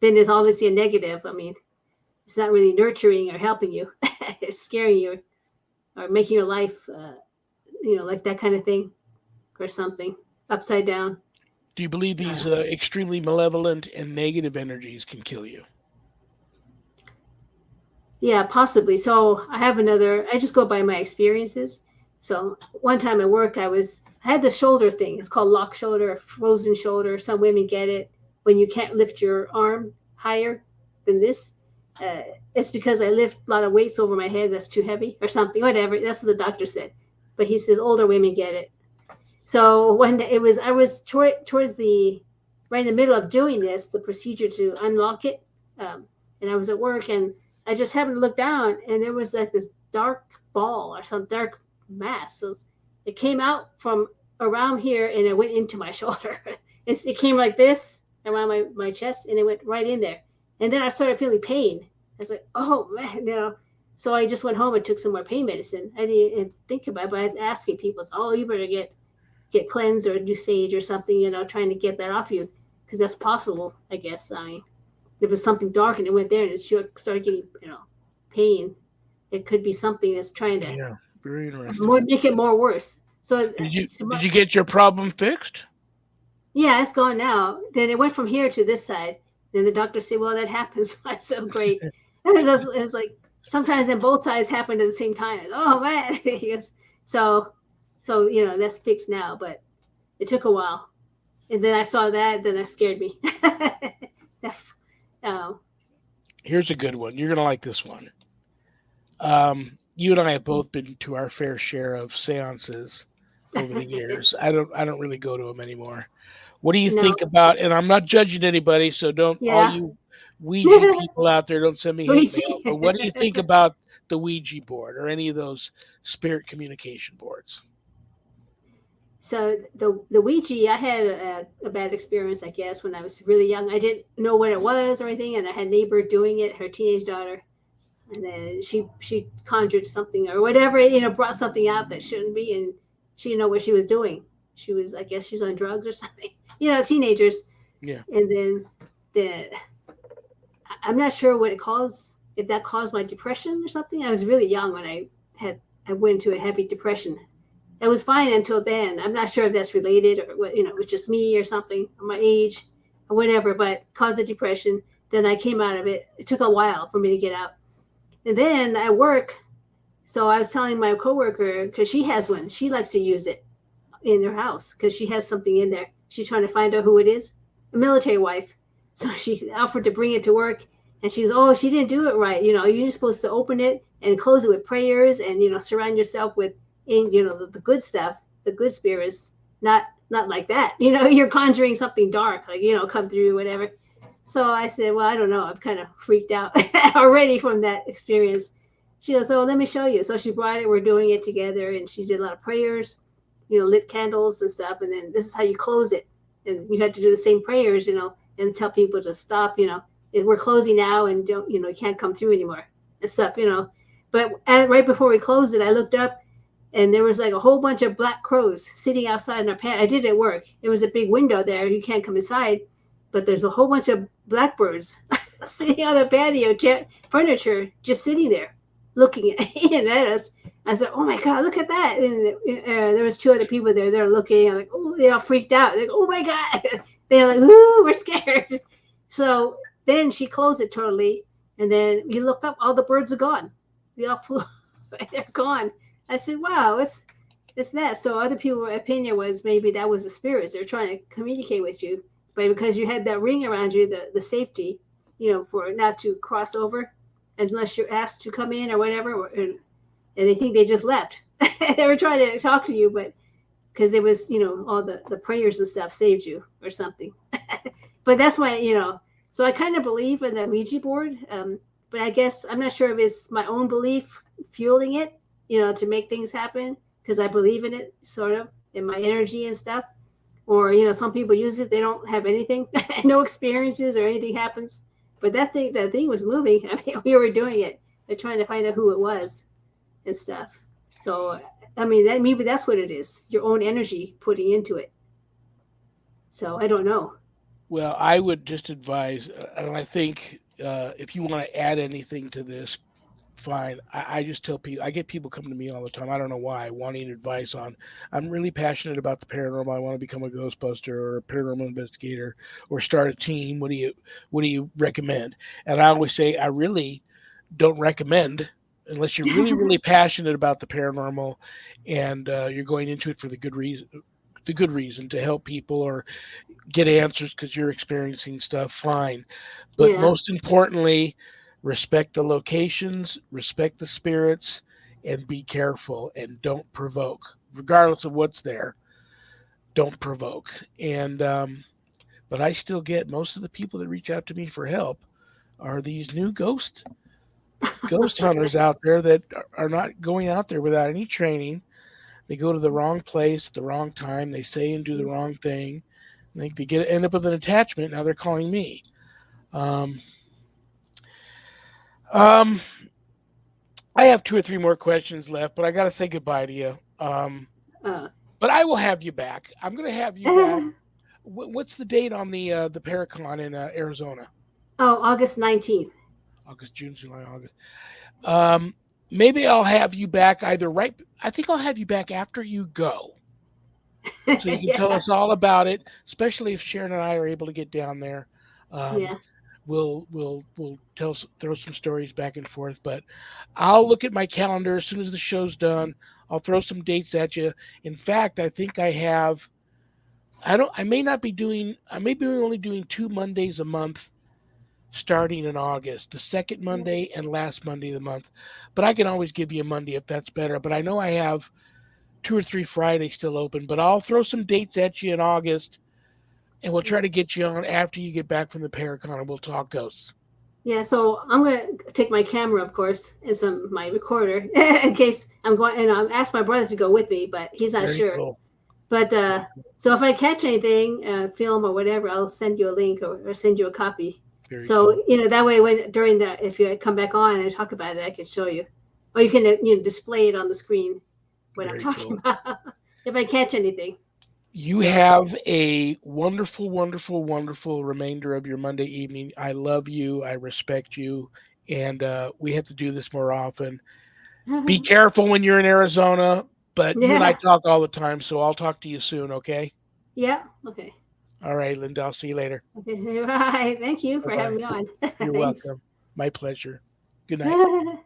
then it's obviously a negative. I mean, it's not really nurturing or helping you. It's scaring you or making your life, like that kind of thing or something upside down. Do you believe these extremely malevolent and negative energies can kill you? Yeah, possibly. So I just go by my experiences. So one time at work, I had the shoulder thing. It's called lock shoulder, frozen shoulder. Some women get it. when you can't lift your arm higher than this. It's because I lift a lot of weights over my head that's too heavy or something, whatever. That's what the doctor said. But he says older women get it. So when it was, I was towards the right in the middle of doing this, the procedure to unlock it, and I was at work, and I just happened to look down, and there was like this dark ball or some dark mass. So it came out from around here, and it went into my shoulder. It came like this around my chest, and it went right in there. And then I started feeling pain. I was like, oh man, So I just went home and took some more pain medicine. I didn't think about it, but I was asking people, oh, you better get cleansed or do sage or something, trying to get that off you, because that's possible, I guess. I mean, if it's something dark and it went there and it started getting, pain, it could be something that's trying to very interesting. make it more worse. So did you get your problem fixed? Yeah, it's gone now. Then it went from here to this side. Then the doctor said, well, that happens. That's so great. It was like sometimes then both sides happened at the same time. Oh man. So that's fixed now, but it took a while. And then I saw that, then that scared me. Here's a good one. You're gonna like this one. You and I have both been to our fair share of seances over the years. I don't really go to them anymore. What do you think about? And I'm not judging anybody, so don't all you Ouija people out there, don't send me hate mail. But what do you think about the Ouija board or any of those spirit communication boards? So the Ouija, I had a bad experience, I guess, when I was really young. I didn't know what it was or anything, and I had a neighbor doing it, her teenage daughter, and then she conjured something or whatever, brought something out that shouldn't be, and she didn't know what she was doing. I guess she was on drugs or something, teenagers. Yeah. And then I'm not sure what it caused, if that caused my depression or something. I was really young when I went into a heavy depression. It was fine until then. I'm not sure if that's related or what, it was just me or something, or my age or whatever, but caused a depression. Then I came out of it. It took a while for me to get out. And then at work, so I was telling my coworker, because she has one, she likes to use it in her house because she has something in there. She's trying to find out who it is, a military wife. So she offered to bring it to work, and she goes, she didn't do it right. You're supposed to open it and close it with prayers and, surround yourself with, the good stuff, the good spirits, not like that. You're conjuring something dark, like, come through, whatever. So I said, well, I don't know. I'm kind of freaked out already from that experience. She goes, let me show you. So she brought it. We're doing it together, and she did a lot of prayers, lit candles and stuff. And then this is how you close it. And you had to do the same prayers, and tell people to stop, we're closing now and don't, you can't come through anymore and stuff, But right before we closed it, I looked up, and there was like a whole bunch of black crows sitting outside in our patio. I did it at work. It was a big window there. You can't come inside, but there's a whole bunch of blackbirds sitting on the patio, furniture, just sitting there looking at us. I said, oh my God, look at that. And there was two other people there. They're looking. I'm like, oh, they all freaked out. Like, oh my God. They're like, ooh, we're scared. So then she closed it totally. And then you look up, all the birds are gone. They all flew. They're gone. I said, wow, it's that. So other people's opinion was maybe that was the spirits. They're trying to communicate with you. But because you had that ring around you, the safety, for not to cross over unless you're asked to come in or whatever. And they think they just left. They were trying to talk to you, but because it was, all the prayers and stuff saved you or something. But that's why, so I kind of believe in the Ouija board. But I guess I'm not sure if it's my own belief fueling it, to make things happen, because I believe in it sort of in my energy and stuff. Or, some people use it. They don't have anything, no experiences or anything happens. But that thing was moving. I mean, we were doing it. They're trying to find out who it was and stuff. So, I mean, maybe that's what it is. Your own energy putting into it. So I don't know. Well, I would just advise, and I think if you want to add anything to this, fine. I just tell people, I get people coming to me all the time. I don't know why, wanting advice on, I'm really passionate about the paranormal. I want to become a Ghostbuster or a paranormal investigator or start a team. What do you recommend? And I always say, I really don't recommend unless you're really, really passionate about the paranormal and you're going into it for the good reason, the good reason to help people or get answers because you're experiencing stuff, fine. But Yeah. most importantly, respect the locations, respect the spirits, and be careful and don't provoke, regardless of what's there. Don't provoke. And but I still get most of the people that reach out to me for help are these new ghost hunters out there that are not going out there without any training. They go to the wrong place at the wrong time. They say and do the wrong thing. They end up with an attachment. Now they're calling me. Um, um, I have 2 or 3 more questions left, but I got to say goodbye to you. Uh, But I will have you back. I'm going to have you back. What's the date on the Paracon in Arizona? oh, August 19th. August, June, July, August. Maybe I'll have you back either right. I think I'll have you back after you go, so you can tell Yeah. us all about it. Especially if Sharon and I are able to get down there. Yeah. We'll throw some stories back and forth. But I'll look at my calendar as soon as the show's done. I'll throw some dates at you. In fact, I think I have. I may not be doing. I may be only doing 2 Mondays a month starting in August, the second Monday and last Monday of the month. But I can always give you a Monday if that's better. But I know I have 2 or 3 Fridays still open. But I'll throw some dates at you in August, and we'll try to get you on after you get back from the Paracon, and we'll talk ghosts. Yeah, so I'm gonna take my camera, of course, and my recorder in case I'm going. And I'll ask my brother to go with me, but he's not Very sure. cool. But so if I catch anything, film or whatever, I'll send you a link or send you a copy. Very So cool. that way, when during the if you come back on and talk about it, I can show you, or you can display it on the screen what I'm Very talking cool. about if I catch anything. You So have a wonderful, wonderful, wonderful remainder of your Monday evening. I love you. I respect you. And we have to do this more often. Be careful when you're in Arizona, but you and I yeah, talk all the time, so I'll talk to you soon, okay? yeah, okay, All right, Linda. I'll see you later. okay, bye. Thank you for Bye-bye. having me on. You're Thanks. welcome. My pleasure. Good night.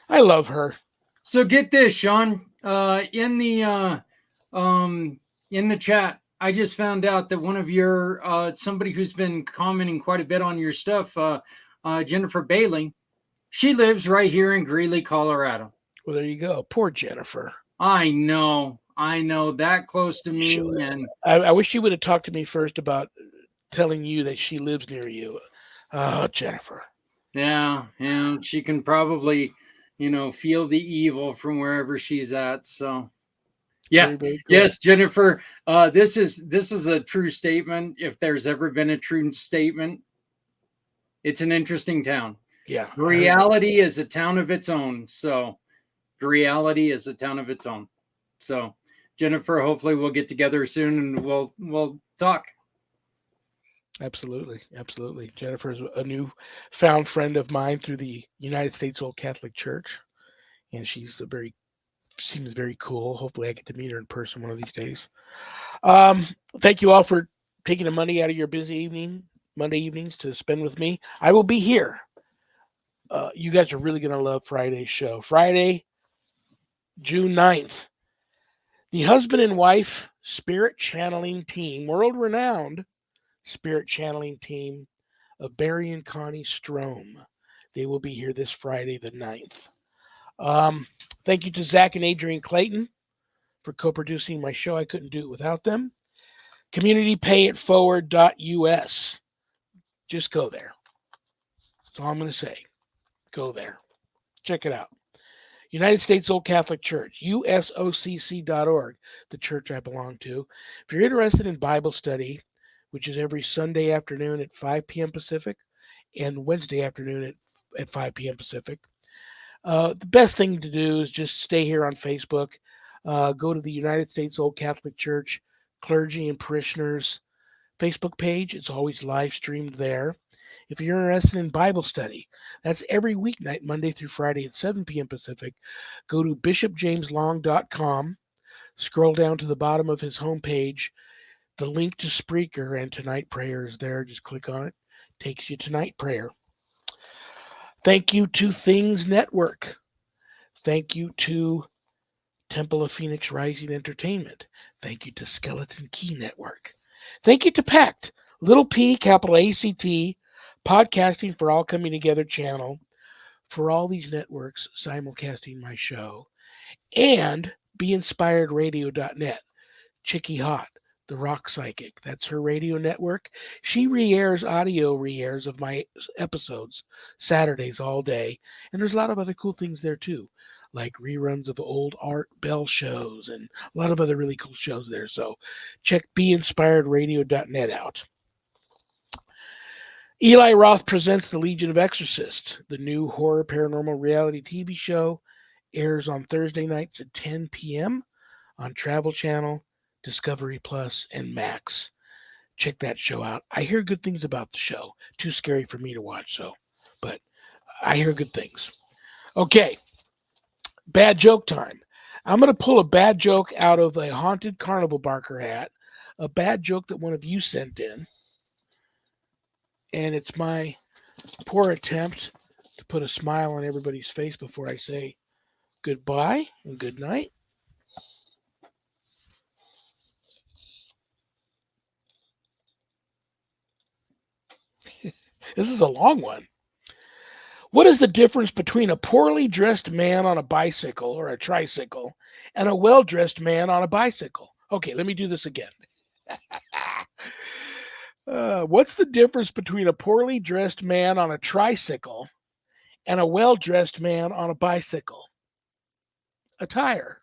I love her. So get this, Shawn. In the chat, I just found out that one of your somebody who's been commenting quite a bit on your stuff, Jennifer Bailey, she lives right here in Greeley, Colorado. Well, there you go. Poor Jennifer. I know, that close to me, and I wish she would have talked to me first about telling you that she lives near you. Oh, Jennifer. yeah, she can probably, feel the evil from wherever she's at. So, yeah, Very, very cool. yes, Jennifer, this is a true statement. If there's ever been a true statement, it's an interesting town. Yeah. Reality is a town of its own. So, reality is a town of its own. So, Jennifer, hopefully we'll get together soon and we'll talk. Absolutely. Absolutely. Jennifer is a new found friend of mine through the United States Old Catholic Church. And she's seems very cool. Hopefully I get to meet her in person one of these days. Thank you all for taking the money out of your busy Monday evenings to spend with me. I will be here. You guys are really going to love Friday's show. Friday, June 9th. The husband and wife spirit channeling team, world-renowned spirit channeling team of Barry and Connie Strom. They will be here this Friday, the 9th. Thank you to Zach and Adrian Clayton for co-producing my show. I couldn't do it without them. CommunityPayItForward.us. Just go there. That's all I'm going to say. Go there. Check it out. United States Old Catholic Church, USOCC.org, the church I belong to. If you're interested in Bible study, which is every Sunday afternoon at 5 p.m. Pacific and Wednesday afternoon at 5 p.m. Pacific, the best thing to do is just stay here on Facebook. Go to the United States Old Catholic Church Clergy and Parishioners Facebook page. It's always live streamed there. If you're interested in Bible study, that's every weeknight, Monday through Friday at 7 p.m. Pacific. Go to bishopjameslong.com. Scroll down to the bottom of his homepage. The link to Spreaker and Tonight Prayer is there. Just click on it. Takes you to Night Prayer. Thank you to Things Network. Thank you to Temple of Phoenix Rising Entertainment. Thank you to Skeleton Key Network. Thank you to PACT, Little P, capital ACT, Podcasting for All Coming Together channel, for all these networks simulcasting my show, and BeInspiredRadio.net. Chicky Hot, the rock psychic. That's her radio network. She re-airs audio re-airs of my episodes Saturdays all day. And there's a lot of other cool things there too, like reruns of old Art Bell shows and a lot of other really cool shows there. So check BeInspiredRadio.net out. Eli Roth presents The Legion of Exorcists. The new horror paranormal reality TV show airs on Thursday nights at 10 p.m. on Travel Channel, Discovery Plus, and Max. Check that show out. I hear good things about the show. Too scary for me to watch, but I hear good things. Okay, bad joke time. I'm going to pull a bad joke out of a haunted carnival barker hat, a bad joke that one of you sent in, and it's my poor attempt to put a smile on everybody's face before I say goodbye and good night. This is a long one. What is the difference between a poorly dressed man on a bicycle or a tricycle and a well-dressed man on a bicycle? Okay, let me do this again. What's the difference between a poorly dressed man on a tricycle and a well-dressed man on a bicycle? A tire.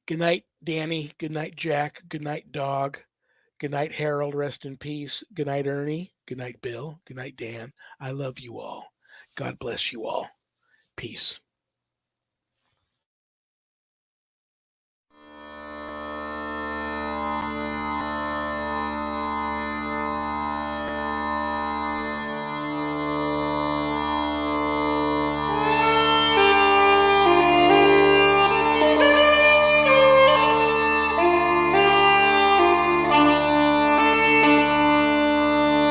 Good night, Danny. Good night, Jack. Good night, Dog. Good night, Harold. Rest in peace. Good night, Ernie. Good night, Bill. Good night, Dan. I love you all. God bless you all. Peace.